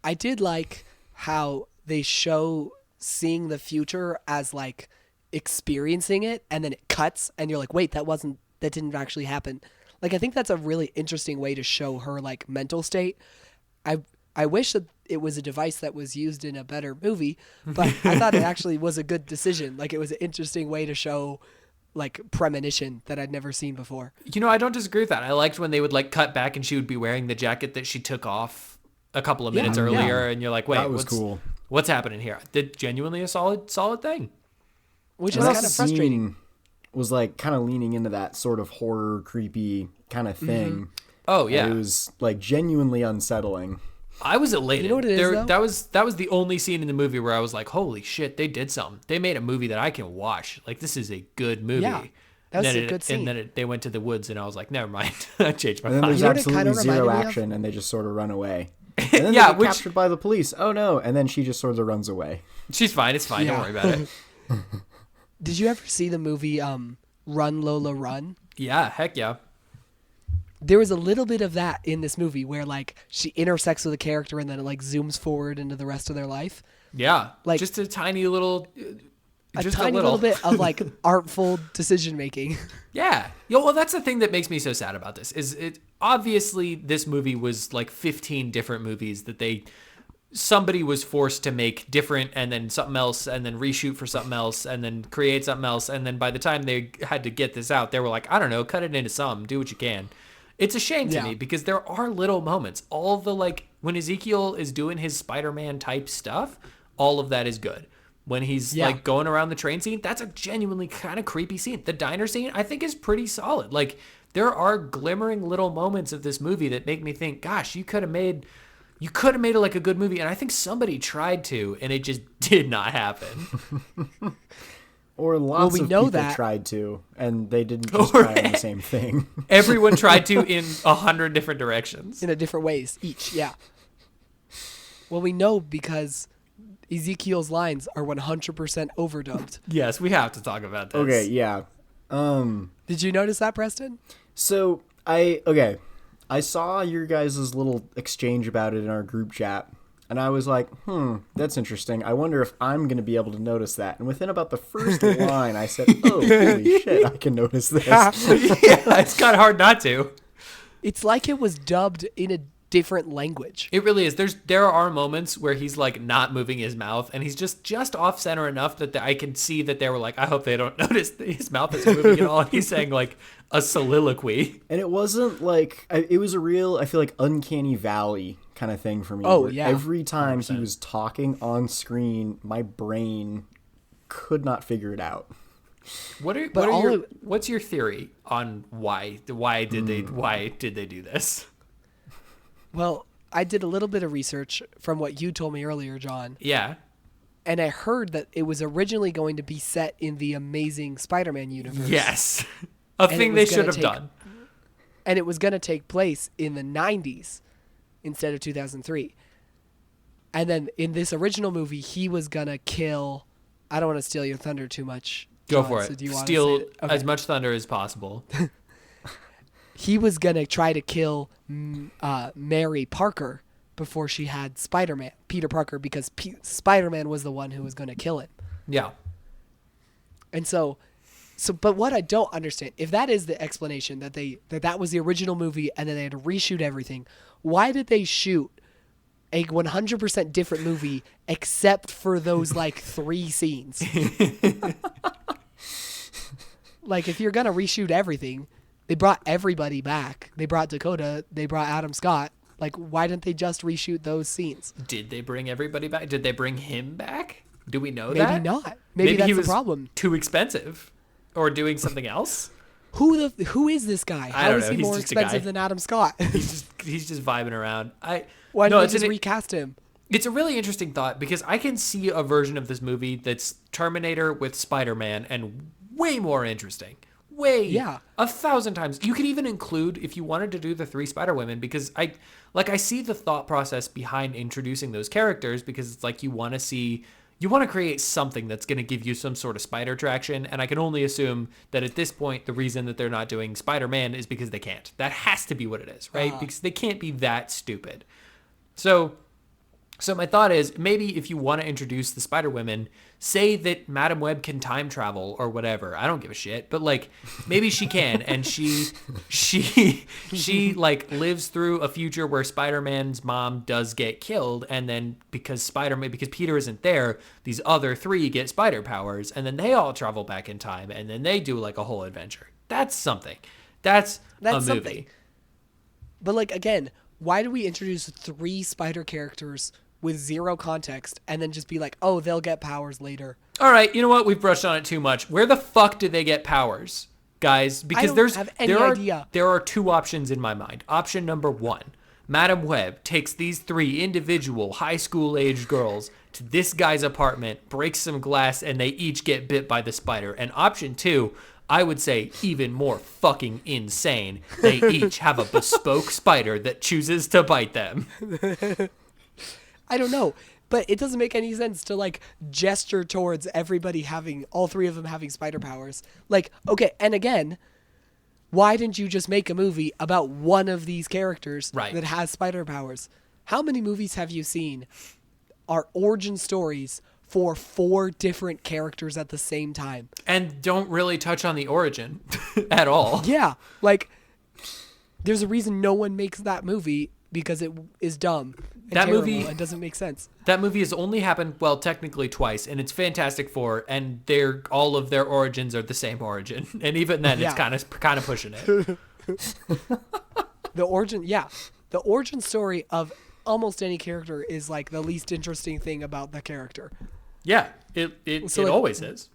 I did like how they show seeing the future as like experiencing it, and then it cuts and you're like, wait, that didn't actually happen. Like, I think that's a really interesting way to show her like mental state. I wish that it was a device that was used in a better movie, but I thought it actually was a good decision. Like, it was an interesting way to show like premonition that I'd never seen before. You know, I don't disagree with that. I liked when they would like cut back and she would be wearing the jacket that she took off a couple of minutes earlier, and you're like, wait, That was cool. What's happening here? Did genuinely a solid thing. Which And is that kind of frustrating. scene was like kind of leaning into that sort of horror, creepy kind of thing. Oh And yeah, it was like genuinely unsettling. I was elated. You know what it is, though? That was the only scene in the movie where I was like, holy shit, they did something. They made a movie that I can watch. Like, this is a good movie. Yeah, that was And then a good scene. And then they went to the woods, and I was like, never mind. I changed my And then mind. there's You know what it kinda absolutely zero reminded me of? action, and they just sort of run away. And then Yeah, they get which- captured by the police. Oh no! And then she just sort of runs away. She's fine. It's fine. Yeah. Don't worry about it. Did you ever see the movie Run Lola Run? Yeah, heck yeah. There was a little bit of that in this movie where like she intersects with a character and then it like zooms forward into the rest of their life. Yeah, Like- just a tiny little, just a tiny little bit of like artful decision making. Yeah. Well, that's the thing that makes me so sad about this is it obviously this movie was like 15 different movies that somebody was forced to make different and then something else and then reshoot for something else and then create something else. And then by the time they had to get this out, they were like, I don't know, cut it into some, do what you can. It's a shame to Yeah. me because there are little moments. All the like when Ezekiel is doing his Spider-Man type stuff, all of that is good. When he's like going around the train scene, that's a genuinely kind of creepy scene. The diner scene, I think, is pretty solid. Like, there are glimmering little moments of this movie that make me think, gosh, you could have made it like a good movie. And I think somebody tried to, and it just did not happen. Or lots we of know people that. tried to, and they didn't just try on the same thing. Everyone tried to in 100 different directions. In a different ways each, yeah. Well, we know because Ezekiel's lines are 100% overdubbed. Yes, we have to talk about this. Okay, yeah. Did you notice that, Preston? So I saw your guys' little exchange about it in our group chat, and I was like, that's interesting. I wonder if I'm going to be able to notice that. And within about the first line, I said, oh, holy shit, I can notice this. Yeah, it's kind of hard not to. It's like it was dubbed in a different language. It really is. There are moments where he's like not moving his mouth, and he's just off center enough that I can see that they were like, I hope they don't notice that his mouth isn't moving at all. And he's saying like a soliloquy. And it wasn't like, it was a real, I feel like, uncanny valley kind of thing for me. Oh, where yeah. Every time he was talking on screen, my brain could not figure it out. What's your theory on why did they do this? Well, I did a little bit of research from what you told me earlier, John, Yeah. and I heard that it was originally going to be set in the Amazing Spider-Man universe. Yes. it Thing they was should gonna have take- done. And it was going to take place in the 90s instead of 2003. And then in this original movie, he was going to kill... I don't want to steal your thunder too much. Go John, for so it. do you want to Steal say it? Okay. as much thunder as possible. He was going to try to kill Mary Parker before she had Spider-Man, Peter Parker, because Spider-Man was the one who was going to kill him. Yeah. And so, but what I don't understand, if that is the explanation that that was the original movie and then they had to reshoot everything, why did they shoot a 100% different movie except for those like 3 scenes? Like, if you're going to reshoot everything, they brought everybody back. They brought Dakota, they brought Adam Scott. Like, why didn't they just reshoot those scenes? Did they bring everybody back? Did they bring him back? Do we know Maybe that? not. Maybe that's he the was problem. too expensive, or doing something else. Who is this guy? I How don't is know. he He's more just a guy. expensive than Adam Scott? He's just vibing around. Why no, didn't it's they just an- recast him? It's a really interesting thought because I can see a version of this movie that's Terminator with Spider-Man and way more interesting. Yeah. 1,000 times. You could even include, if you wanted to do the 3 Spider-Women, because I see the thought process behind introducing those characters, because it's like you want to see, you want to create something that's going to give you some sort of spider traction. And I can only assume that at this point, the reason that they're not doing Spider-Man is because they can't. That has to be what it is, right? Because they can't be that stupid. So my thought is, maybe if you want to introduce the Spider-Women, say that Madame Web can time travel or whatever. I don't give a shit, but like maybe she can, and she like lives through a future where Spider-Man's mom does get killed, and then because Peter isn't there, these other three get spider powers, and then they all travel back in time, and then they do like a whole adventure. That's something. That's a movie. Something. But like again, why do we introduce 3 spider characters with 0 context and then just be like, oh, they'll get powers later? All right, you know what? We've brushed on it too much. Where the fuck do they get powers, guys? Because I don't have any idea. There are 2 options in my mind. Option number 1, Madame Web takes these 3 individual high school aged girls to this guy's apartment, breaks some glass, and they each get bit by the spider. And option 2, I would say even more fucking insane, they each have a bespoke spider that chooses to bite them. I don't know, but it doesn't make any sense to like gesture towards everybody having, all 3 of them having spider powers. Like, okay, and again, why didn't you just make a movie about one of these characters that has spider powers? How many movies have you seen are origin stories for 4 different characters at the same time? And don't really touch on the origin at all. Yeah, like, there's a reason no one makes that movie, because it is dumb. That movie, it doesn't make sense. That movie has only happened, well, technically twice, and it's Fantastic Four, and all of their origins are the same origin, and even then, it's kind of pushing it. The origin story of almost any character is like the least interesting thing about the character. Yeah, it always is.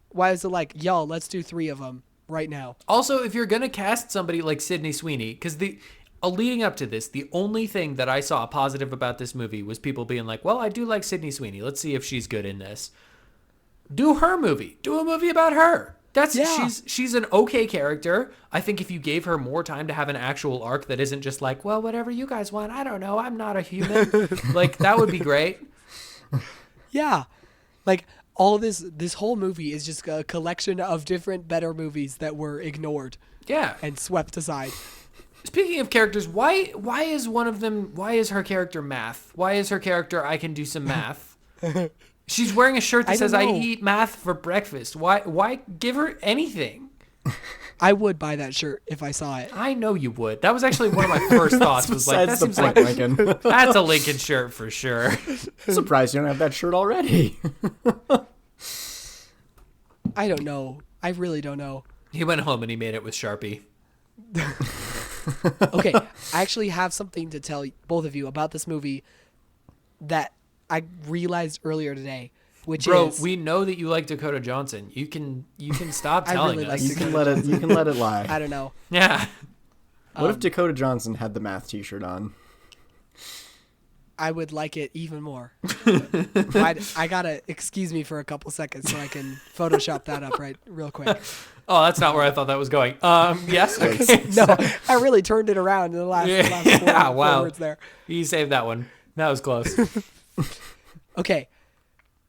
Why is it like, yo, let's do 3 of them right now? Also, if you're gonna cast somebody like Sydney Sweeney, because leading up to this, the only thing that I saw positive about this movie was people being like, well, I do like Sydney Sweeney. Let's see if she's good in this. Do her movie. Do a movie about her. She's an okay character. I think if you gave her more time to have an actual arc that isn't just like, well, whatever you guys want, I don't know, I'm not a human. Like, that would be great. Yeah. Like, all this whole movie is just a collection of different better movies that were ignored. Yeah. And swept aside. Speaking of characters, why is her character math? Why is her character I can do some math? She's wearing a shirt that says I eat math for breakfast. Why give her anything? I would buy that shirt if I saw it. I know you would. That was actually one of my first thoughts. Was like, that seems like Lincoln. That's a Lincoln shirt for sure. I'm surprised you don't have that shirt already. I don't know. I really don't know. He went home and he made it with Sharpie. Okay, I actually have something to tell both of you about this movie that I realized earlier today, Bro, we know that you like Dakota Johnson. You can stop telling us. You can let it lie. I don't know. Yeah. What if Dakota Johnson had the math t-shirt on? I would like it even more. I gotta excuse me for a couple seconds so I can Photoshop that up real quick. Oh, that's not where I thought that was going. Yes. Okay. No, I really turned it around in the last four words there. You saved that one. That was close. Okay.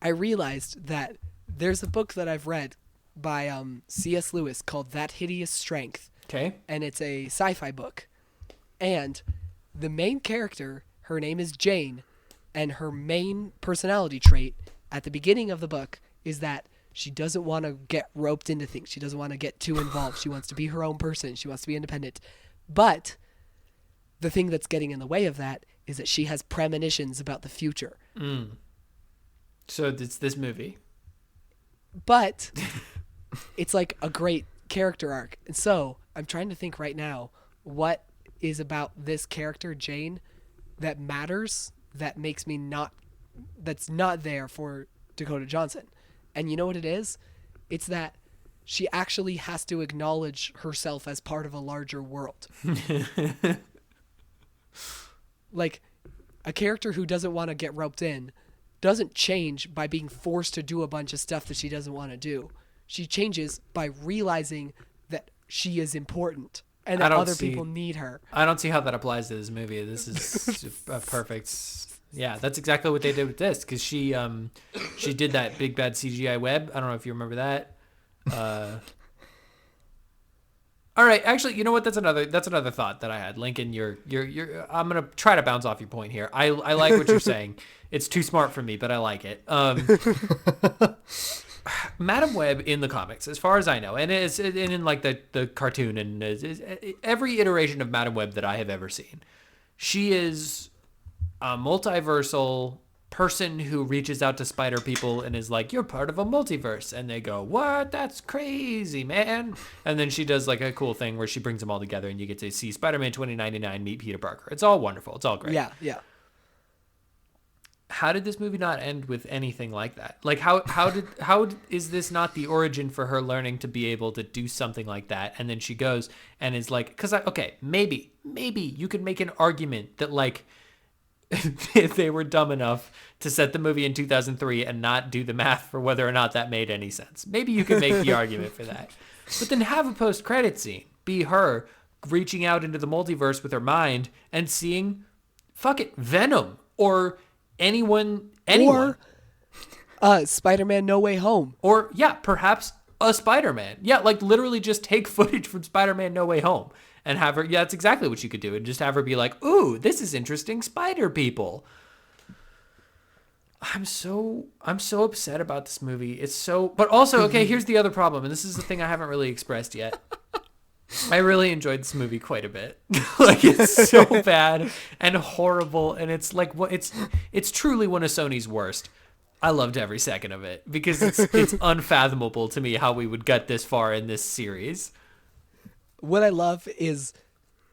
I realized that there's a book that I've read by C.S. Lewis called That Hideous Strength. Okay. And it's a sci-fi book. And the main character, her name is Jane, and her main personality trait at the beginning of the book is that she doesn't want to get roped into things. She doesn't want to get too involved. She wants to be her own person. She wants to be independent. But the thing that's getting in the way of that is that she has premonitions about the future. Mm. So it's this movie. But it's like a great character arc. And so I'm trying to think right now what is about this character, Jane, that matters, that makes me that's not there for Dakota Johnson. And you know what it is? It's that she actually has to acknowledge herself as part of a larger world. Like, a character who doesn't want to get roped in doesn't change by being forced to do a bunch of stuff that she doesn't want to do. She changes by realizing that she is important and that other people need her. I don't see how that applies to this movie. This is a perfect Yeah, that's exactly what they did with this, because she did that big bad CGI web. I don't know if you remember that. All right, actually, you know what? That's another thought that I had. Lincoln, I'm gonna try to bounce off your point here. I like what you're saying. It's too smart for me, but I like it. Madame Web in the comics, as far as I know, and in like the cartoon, and every iteration of Madame Web that I have ever seen, she is a multiversal person who reaches out to spider people and is like, you're part of a multiverse, and they go, what? That's crazy, man. And then she does like a cool thing where she brings them all together and you get to see Spider-Man 2099 meet Peter Parker. It's all wonderful. It's all great. Yeah. How did this movie not end with anything like that? Like how is this not the origin for her learning to be able to do something like that? And then she goes and is like, maybe you could make an argument that like if they were dumb enough to set the movie in 2003 and not do the math for whether or not that made any sense. Maybe you could make the argument for that. But then have a post-credit scene be her reaching out into the multiverse with her mind and seeing Venom or anyone. Or Spider-Man No Way Home. Or, yeah, perhaps a Spider-Man. Yeah, like literally just take footage from Spider-Man No Way Home and have her, yeah, that's exactly what you could do. And just have her be like, ooh, this is interesting spider people. I'm so upset about this movie. It's so, but also, okay, here's the other problem. And this is the thing I haven't really expressed yet. I really enjoyed this movie quite a bit. Like, it's so bad and horrible. And it's like, it's truly one of Sony's worst. I loved every second of it because it's unfathomable to me how we would get this far in this series. What I love is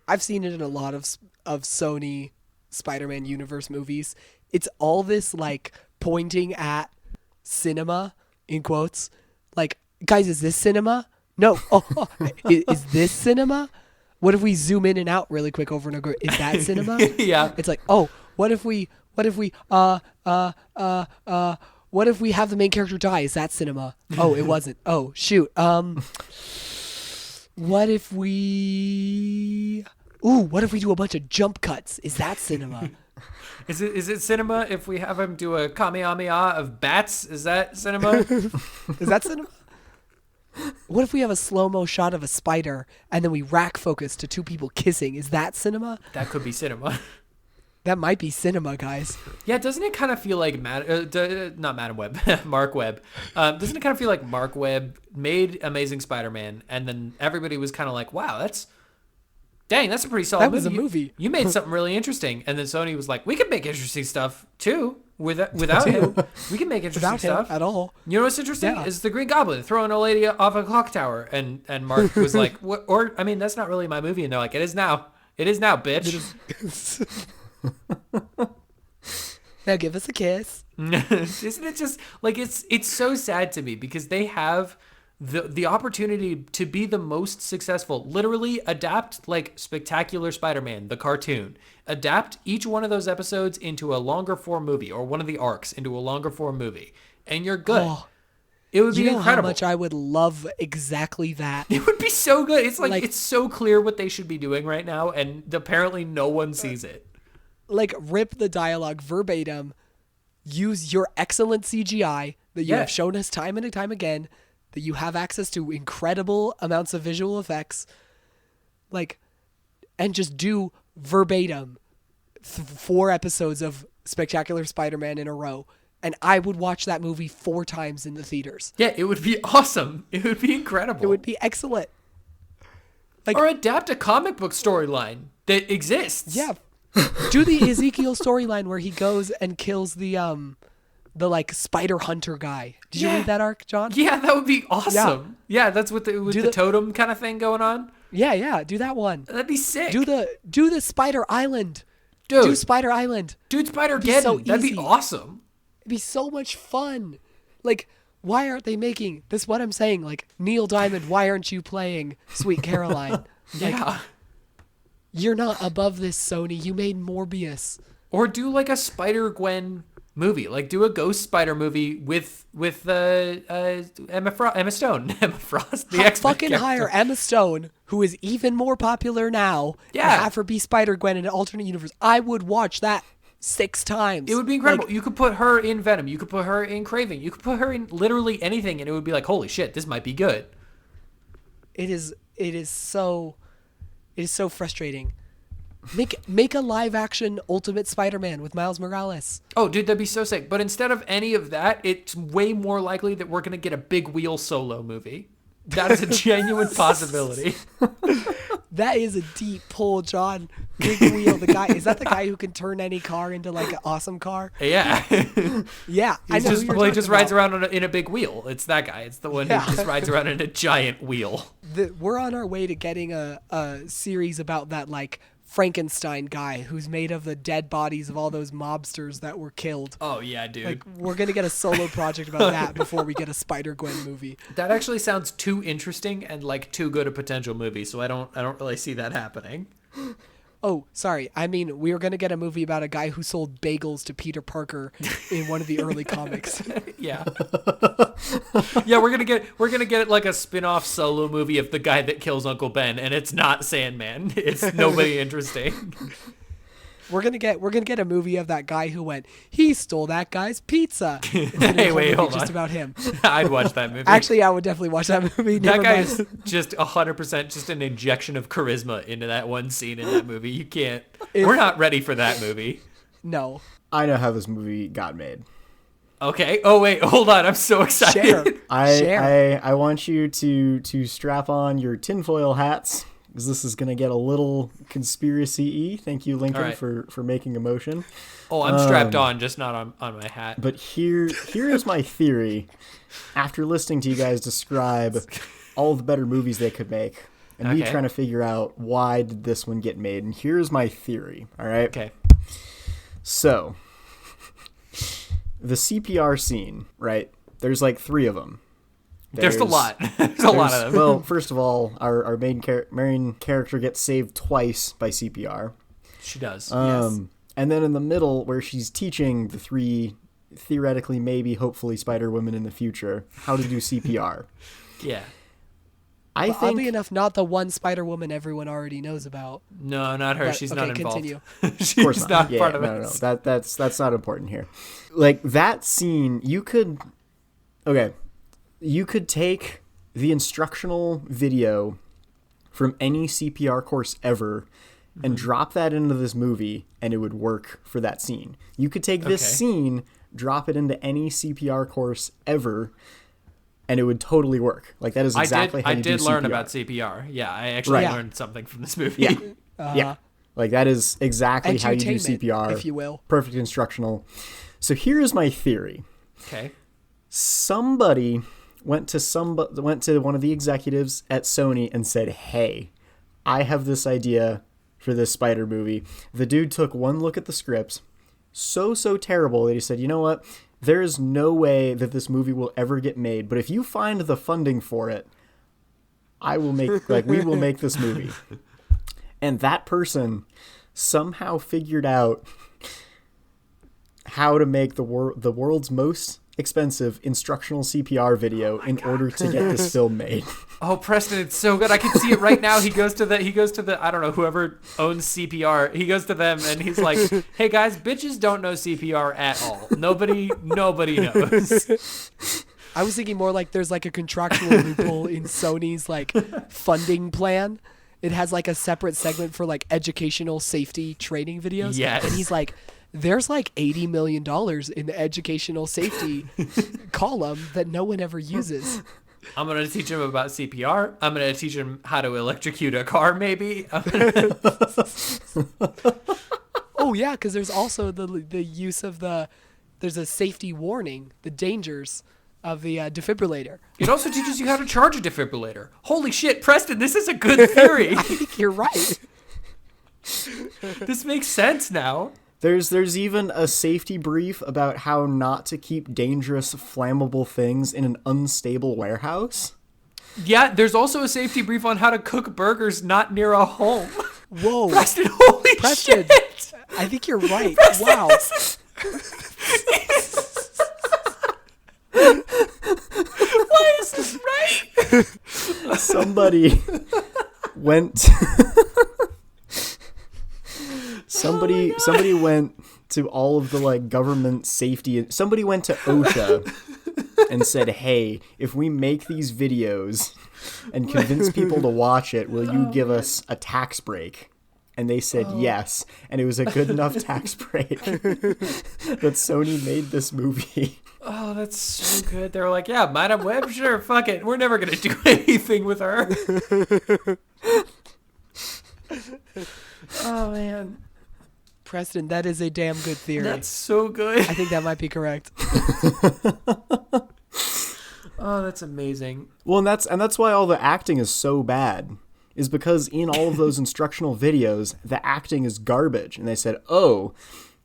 I've seen it in a lot of Sony Spider-Man universe movies. It's all this like pointing at cinema in quotes. Like, guys, is this cinema? No. Is this cinema? What if we zoom in and out really quick over and over? Is that cinema? Yeah. It's like, oh, what if we have the main character die? Is that cinema? Oh, it wasn't. Oh, shoot. What if we do a bunch of jump cuts? Is that cinema? Is it cinema if we have him do a Kamehameha of bats? Is that cinema? Is that cinema? What if we have a slow-mo shot of a spider and then we rack focus to two people kissing? Is that cinema? That could be cinema. That might be cinema, guys. Yeah, doesn't it kind of feel like not Madame Web, Mark Webb? Doesn't it kind of feel like Mark Webb made Amazing Spider-Man, and then everybody was kind of like, "Wow, that's a pretty solid movie. That was a movie. You made something really interesting." And then Sony was like, "We can make interesting stuff too without him. We can make interesting stuff at all." You know what's interesting is the Green Goblin throwing a lady off a clock tower, and Mark was like, "What?" Or I mean, that's not really my movie, and they're like, "It is now. It is now, bitch." Now give us a kiss. Isn't it just like it's so sad to me because they have the opportunity to be the most successful, literally adapt like Spectacular Spider-Man, the cartoon, adapt each one of those episodes into a longer form movie or one of the arcs into a longer form movie, and you're good. Oh, it would be incredible. How much I would love exactly that. It would be so good. It's like it's so clear what they should be doing right now, and apparently no one sees it. Like, rip the dialogue verbatim, use your excellent CGI that you have shown us time and time again, that you have access to incredible amounts of visual effects, like, and just do verbatim 4 episodes of Spectacular Spider-Man in a row. And I would watch that movie 4 times in the theaters. Yeah, it would be awesome. It would be incredible. It would be excellent. Like, or adapt a comic book storyline that exists. Yeah. Do the Ezekiel storyline where he goes and kills the like spider hunter guy. Did you read that arc, John? Yeah, that would be awesome. Yeah, that's with the totem kind of thing going on. Yeah, do that one. That'd be sick. Do the Spider Island. Dude. Do Spider Island. Dude, Spider-Geddon. So that'd be awesome. It'd be so much fun. Like, why aren't they making this? What I'm saying, like, Neil Diamond, why aren't you playing Sweet Caroline? Yeah. You're not above this, Sony. You made Morbius. Or do like a Spider-Gwen movie. Like do a Ghost Spider movie with Emma Stone. Emma Frost. The X-Men fucking character. hire Emma Stone, who is even more popular now. Yeah. And have her be Spider-Gwen in an alternate universe. I would watch that 6 times. It would be incredible. You could put her in Venom. You could put her in Craving. You could put her in literally anything, and it would be like, holy shit, this might be good. It is so frustrating. Make a live action Ultimate Spider-Man with Miles Morales. Oh, dude, that'd be so sick. But instead of any of that, it's way more likely that we're gonna get a Big Wheel solo movie. That is a genuine possibility. That is a deep pull, John. Big Wheel, the guy, is that the guy who can turn any car into like an awesome car? Yeah. Yeah, I know. He just rides around in a big wheel. It's that guy. It's the one who just rides around in a giant wheel. We're on our way to getting a series about that like Frankenstein guy who's made of the dead bodies of all those mobsters that were killed. Oh yeah, dude. Like we're gonna get a solo project about that before we get a Spider-Gwen movie. That actually sounds too interesting and like too good a potential movie, so I don't really see that happening. Oh, sorry. I mean, we were going to get a movie about a guy who sold bagels to Peter Parker in one of the early comics. Yeah. Yeah, we're going to get like a spin-off solo movie of the guy that kills Uncle Ben, and it's not Sandman. It's nobody interesting. We're gonna get a movie of that guy who went, he stole that guy's pizza. Hey, wait, hold on. Just about him. I'd watch that movie. Actually, I would definitely watch that movie. That guy is just 100% just an injection of charisma into that one scene in that movie. You can't. We're not ready for that movie. No. I know how this movie got made. Okay. Oh wait, hold on. I'm so excited. Share. I want you to strap on your tinfoil hats, because this is going to get a little conspiracy-y. Thank you, Lincoln, right. for making a motion. Oh, I'm strapped on, just not on my hat. But here is my theory. After listening to you guys describe all the better movies they could make, and me trying to figure out why did this one get made, and here's my theory, all right? Okay. So, the CPR scene, right? There's like 3 of them. There's a lot. There's a lot of them. Well, first of all, our main character gets saved twice by CPR. She does. Yes. And then in the middle, where she's teaching the 3 theoretically, maybe, hopefully, Spider Women in the future how to do CPR. Yeah. I But think oddly enough, not the one Spider-Woman everyone already knows about. No, not her. But, She's okay, not involved. continue. She's not yeah, part of no, it. no, that's not important here. Like that scene, you could take the instructional video from any CPR course ever and drop that into this movie, and it would work for that scene. You could take this scene, drop it into any CPR course ever, and it would totally work. Like that is exactly how you do CPR. I did learn about CPR. Yeah, I actually learned something from this movie. Yeah. Yeah. Like that is exactly how you do Entertainment, CPR. if you will. Perfect instructional. So here's my theory. Okay. Somebody went to one of the executives at Sony and said, "Hey, I have this idea for this Spider movie." The dude took one look at the script, so terrible that he said, "You know what? There is no way that this movie will ever get made, but if you find the funding for it, we will make this movie." And that person somehow figured out how to make the world's most expensive instructional CPR video in order to get this film made. Oh, Preston, it's so good. I can see it right now. He goes to the I don't know, whoever owns CPR. He goes to them and he's like, "Hey guys, bitches don't know CPR at all. Nobody knows." I was thinking more like there's like a contractual loophole in Sony's like funding plan. It has like a separate segment for like educational safety training videos. Yes. And he's like, there's like $80 million in the educational safety column that no one ever uses. I'm going to teach him about CPR. I'm going to teach him how to electrocute a car, maybe. Oh, yeah, because there's also the use of there's a safety warning, the dangers of the defibrillator. It also teaches you how to charge a defibrillator. Holy shit, Preston, this is a good theory. I think you're right. This makes sense now. There's even a safety brief about how not to keep dangerous, flammable things in an unstable warehouse. Yeah, there's also a safety brief on how to cook burgers not near a home. Whoa. Preston, holy Preston, shit. I think you're right. Preston, Wow. Why is this right? Somebody went... Somebody went to all of the like government safety. Somebody went to OSHA and said, "Hey, if we make these videos and convince people to watch it, will you give us a tax break?" And they said yes, and it was a good enough tax break that Sony made this movie. Oh, that's so good. They were like, yeah, Badame Web, sure, fuck it. We're never going to do anything with her. Oh, man. Preston, that is a damn good theory. That's so good. I think that might be correct. Oh, that's amazing. Well, and that's why all the acting is so bad. Is because in all of those instructional videos, the acting is garbage. And they said, oh,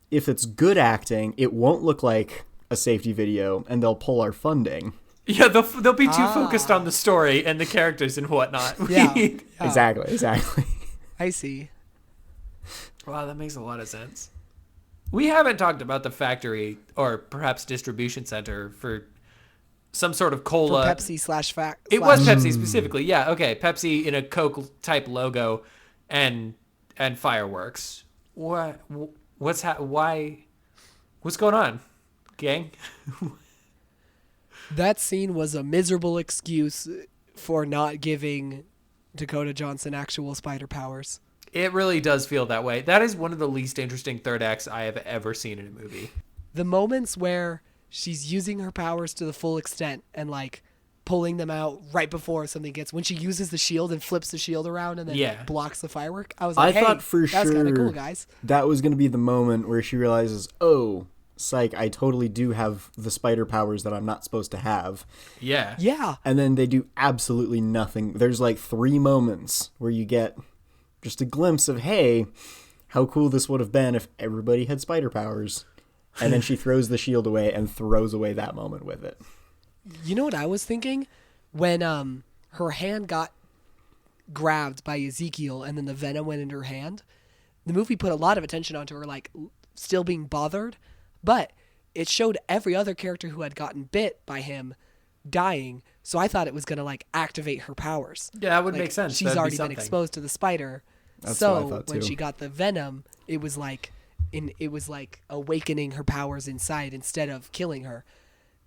if it's good acting, it won't look like a safety video, and they'll pull our funding. Yeah, they'll be too focused on the story and the characters and whatnot. Yeah. Exactly. I see. Wow, that makes a lot of sense. We haven't talked about the factory or perhaps distribution center for some sort of cola. For Pepsi / It was Pepsi specifically. Yeah, okay. Pepsi in a Coke type logo and fireworks. Why? What's going on, gang? That scene was a miserable excuse for not giving Dakota Johnson actual spider powers. It really does feel that way. That is one of the least interesting third acts I have ever seen in a movie. The moments where she's using her powers to the full extent and like pulling them out right before something gets, when she uses the shield and flips the shield around and then blocks the firework. I was like, I thought for that's kind of sure cool, guys. That was going to be the moment where she realizes, oh, psych, I totally do have the spider powers that I'm not supposed to have. Yeah. Yeah. And then they do absolutely nothing. There's like 3 moments where you get just a glimpse of, hey, how cool this would have been if everybody had spider powers. And then she throws the shield away and throws away that moment with it. You know what I was thinking? When her hand got grabbed by Ezekiel and then the venom went into her hand, the movie put a lot of attention onto her, like, still being bothered, but it showed every other character who had gotten bit by him dying, so I thought it was going to, like, activate her powers. Yeah, that would like, make sense. She's That'd already be been exposed to the spider, That's so what I thought, when too. she got the venom, it was like awakening her powers inside instead of killing her.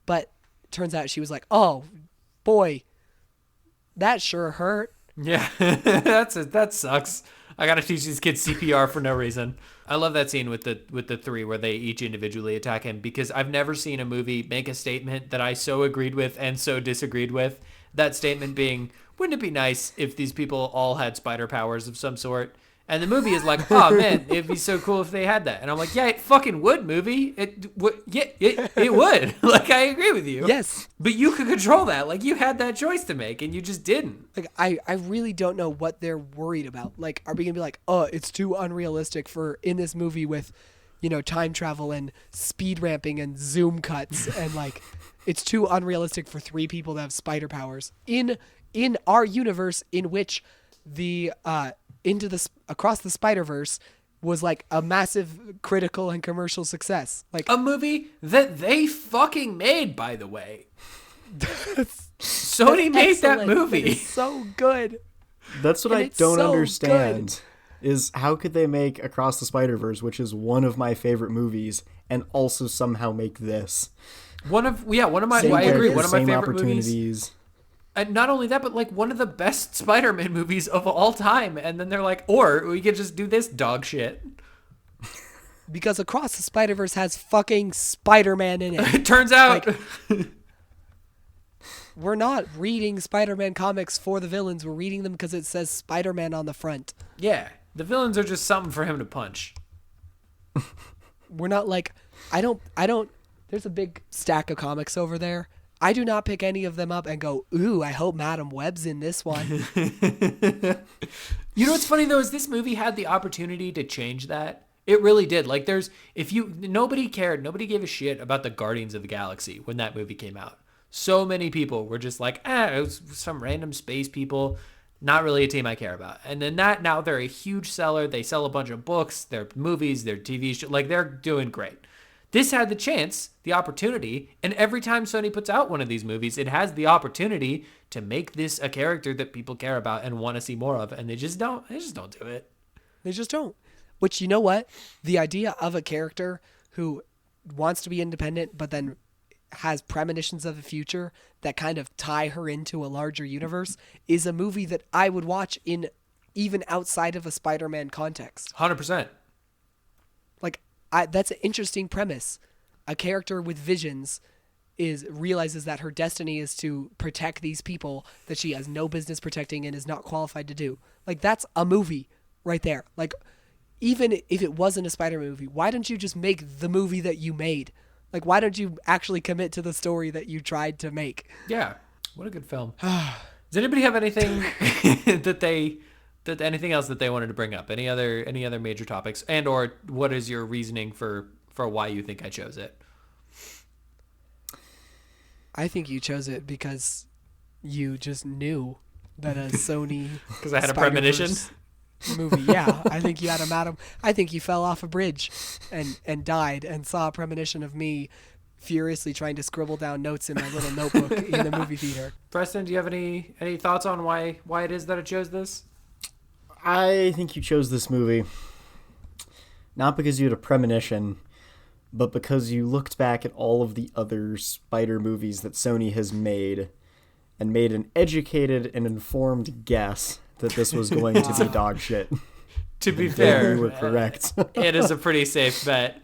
But turns out she was like, oh boy, that sure hurt. Yeah, that sucks. I gotta teach these kids CPR for no reason. I love that scene with the 3 where they each individually attack him, because I've never seen a movie make a statement that I so agreed with and so disagreed with. That statement being, wouldn't it be nice if these people all had spider powers of some sort? And the movie is like, oh man, it'd be so cool if they had that. And I'm like, yeah, it fucking would, movie. It would. Yeah, it would. Like, I agree with you. Yes. But you could control that. Like, you had that choice to make, and you just didn't. Like, I really don't know what they're worried about. Like, are we gonna be like, oh, it's too unrealistic for in this movie with, you know, time travel and speed ramping and zoom cuts and like, it's too unrealistic for 3 people to have spider powers in our universe in which the Across the Spider-Verse was like a massive critical and commercial success. Like a movie that they fucking made, by the way. Sony made that movie. It's so good. That's what And I it's don't so understand. Is how could they make Across the Spider-Verse, which is one of my favorite movies, and also somehow make this? One of my Same I agree. characters, One of my same favorite opportunities. movies. And not only that, but like one of the best Spider-Man movies of all time. And then they're like, or we could just do this dog shit. Because Across the Spider-Verse has fucking Spider-Man in it. It turns out. Like, we're not reading Spider-Man comics for the villains. We're reading them because it says Spider-Man on the front. Yeah, the villains are just something for him to punch. We're not like, I don't, there's a big stack of comics over there. I do not pick any of them up and go, ooh, I hope Badame Web's in this one. You know what's funny though is this movie had the opportunity to change that. It really did. Like nobody cared, nobody gave a shit about the Guardians of the Galaxy when that movie came out. So many people were just like, it was some random space people, not really a team I care about. And then now they're a huge seller. They sell a bunch of books, their movies, their TV shows, like they're doing great. This had the chance, the opportunity, and every time Sony puts out one of these movies, it has the opportunity to make this a character that people care about and want to see more of, and they just don't do it. They just don't. Which, you know what? The idea of a character who wants to be independent but then has premonitions of the future that kind of tie her into a larger universe is a movie that I would watch in even outside of a Spider-Man context. 100%. Like, that's an interesting premise. A character with visions realizes that her destiny is to protect these people that she has no business protecting and is not qualified to do. Like, that's a movie right there. Like, even if it wasn't a Spider movie, why don't you just make the movie that you made? Like, why don't you actually commit to the story that you tried to make? Yeah. What a good film. Does anybody have anything anything else that they wanted to bring up? Any other major topics? And or what is your reasoning for why you think I chose it? I think you chose it because you just knew that a Sony because I had a premonition movie. Yeah, I think you had I think you fell off a bridge and died and saw a premonition of me furiously trying to scribble down notes in my little notebook in the movie theater. Preston, do you have any thoughts on why it is that I chose this? I think you chose this movie not because you had a premonition, but because you looked back at all of the other Spider movies that Sony has made and made an educated and informed guess that this was going to be dog shit. To be fair, you were correct. It is a pretty safe bet.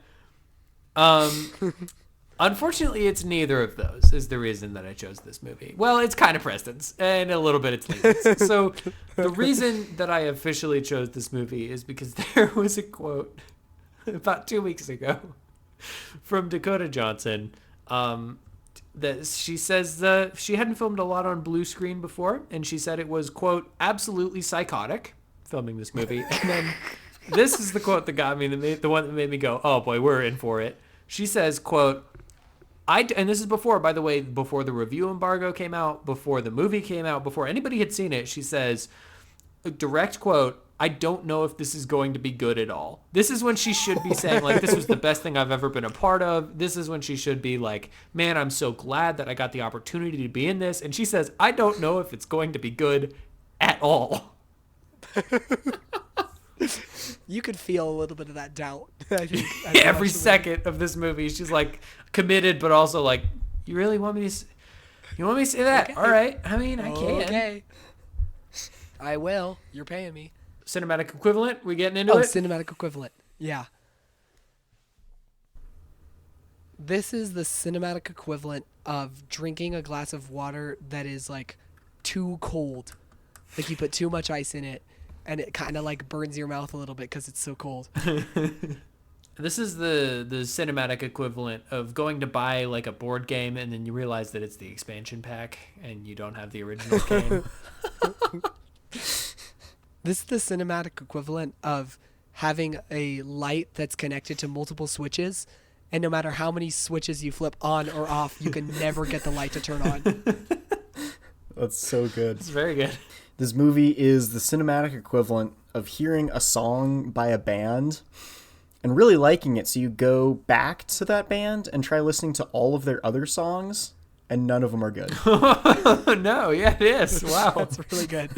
Unfortunately, it's neither of those is the reason that I chose this movie. Well, it's kind of Preston's, and a little bit it's Lee's. So the reason that I officially chose this movie is because there was a quote about 2 weeks ago from Dakota Johnson that she says she hadn't filmed a lot on blue screen before, and she said it was, quote, absolutely psychotic filming this movie. And then this is the quote that got me, the one that made me go, oh boy, we're in for it. She says, quote, and this is before, by the way, before the review embargo came out, before the movie came out, before anybody had seen it, she says, direct quote, I don't know if this is going to be good at all. This is when she should be saying, like, this was the best thing I've ever been a part of. This is when she should be like, man, I'm so glad that I got the opportunity to be in this. And she says, I don't know if it's going to be good at all. You could feel a little bit of that doubt. I think, every second of this movie, she's like committed, but also like, you really want me to say that? Okay. All right. I mean, I can. Okay. I will. You're paying me. Cinematic equivalent? We getting into it? Cinematic equivalent. Yeah. This is the cinematic equivalent of drinking a glass of water that is like too cold. Like you put too much ice in it and it kind of like burns your mouth a little bit because it's so cold. This is the cinematic equivalent of going to buy like a board game and then you realize that it's the expansion pack and you don't have the original game. This is the cinematic equivalent of having a light that's connected to multiple switches, and no matter how many switches you flip on or off, you can never get the light to turn on. That's so good. It's very good. This movie is the cinematic equivalent of hearing a song by a band and really liking it, so you go back to that band and try listening to all of their other songs, and none of them are good. No, yeah, it is. Wow. That's really good.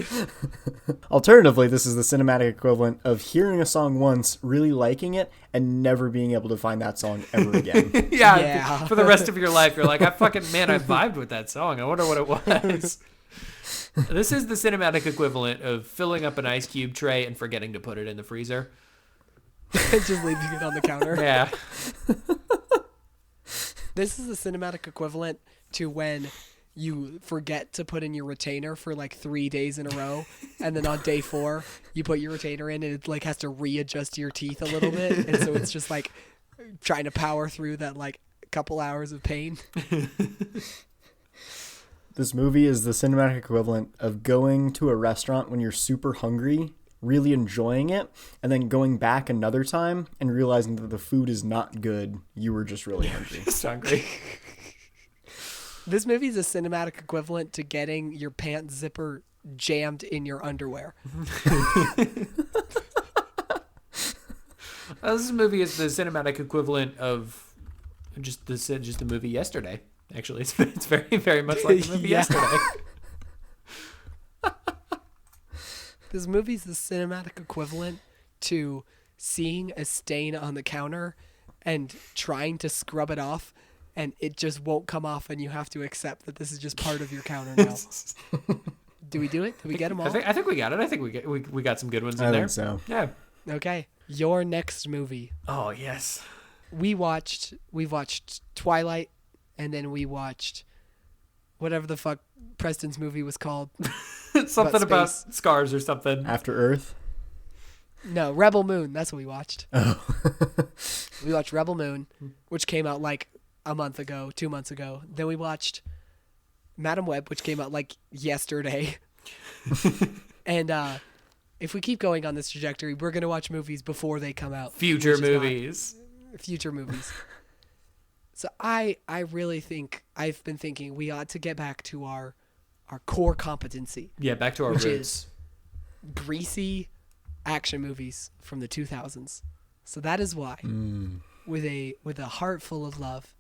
Alternatively, this is the cinematic equivalent of hearing a song once, really liking it, and never being able to find that song ever again. Yeah. For the rest of your life, you're like, I vibed with that song. I wonder what it was. This is the cinematic equivalent of filling up an ice cube tray and forgetting to put it in the freezer. Just leaving it on the counter. Yeah. This is the cinematic equivalent to when you forget to put in your retainer for like 3 days in a row, and then on day 4 you put your retainer in and it like has to readjust your teeth a little bit, and so it's just like trying to power through that like couple hours of pain. This movie is the cinematic equivalent of going to a restaurant when you're super hungry, really enjoying it, and then going back another time and realizing that the food is not good. You were just really hungry. Just hungry. This movie is a cinematic equivalent to getting your pants zipper jammed in your underwear. This movie is the cinematic equivalent of just the movie yesterday. Actually, it's very, very much like the movie yesterday. This movie is the cinematic equivalent to seeing a stain on the counter and trying to scrub it off, and it just won't come off, and you have to accept that this is just part of your counter now. Do we do it? Did we get them all? I think we got it. I think we got some good ones in I there. think so. Yeah. Okay. Your next movie. Oh yes. We watched Twilight, and then we watched whatever the fuck Preston's movie was called. Something about space. scars or something. After Earth. No, Rebel Moon. That's what we watched. Oh. We watched Rebel Moon, which came out like a month ago, 2 months ago. Then we watched Badame Web, which came out like yesterday. And if we keep going on this trajectory, we're going to watch movies before they come out. Future movies. Future movies. So I really think, I've been thinking we ought to get back to our core competency. Yeah, back to our which roots. Is greasy action movies from the 2000s. So that is why, with a heart full of love,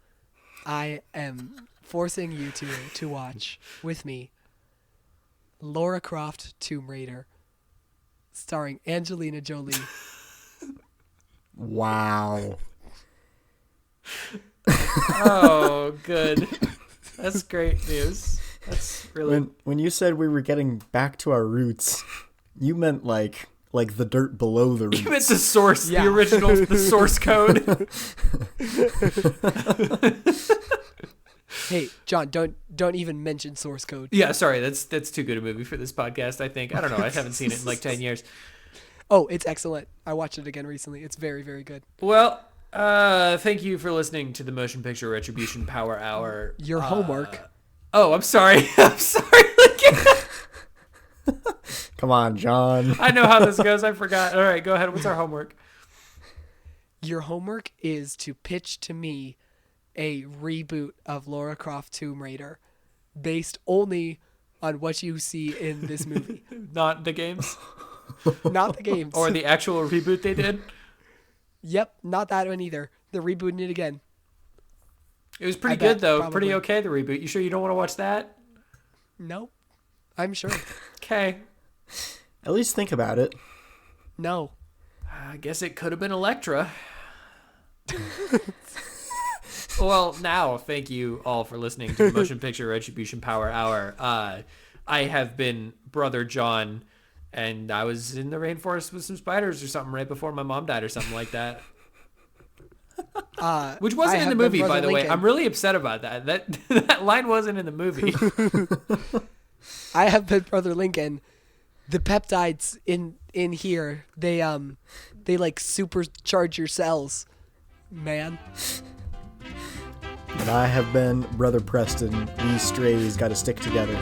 I am forcing you to watch with me Lara Croft Tomb Raider, starring Angelina Jolie. Wow. Oh, good. That's great news. That's really. When you said we were getting back to our roots, you meant like the dirt below the roots. You meant the source, Yeah. the original, the source code. Hey, John, don't even mention source code. Yeah, sorry, that's too good a movie for this podcast. I think. I don't know. I haven't seen it in like 10 years. Oh, it's excellent. I watched it again recently. It's very, very good. Well, thank you for listening to the Motion Picture Retribution Power Hour. Your homework. Oh, I'm sorry. I'm sorry. Come on, John. I know how this goes. I forgot. All right, go ahead. What's our homework? Your homework is to pitch to me a reboot of Lara Croft Tomb Raider based only on what you see in this movie. Not the games? Not the games. Or the actual reboot they did? Yep, not that one either. They're rebooting it again. It was pretty I bet, good, though. probably. Pretty okay, the reboot. You sure you don't want to watch that? Nope. I'm sure. Okay. At least think about it. No. I guess it could have been Electra. Well, now, thank you all for listening to the Motion Picture Retribution Power Hour. I have been Brother John, and I was in the rainforest with some spiders or something right before my mom died or something like that. Which wasn't I in the have been movie, Brother by the way. Lincoln. I'm really upset about that. That line wasn't in the movie. I have been Brother Lincoln. The peptides in here, they like supercharge your cells, man. And I have been Brother Preston. We strays got to stick together.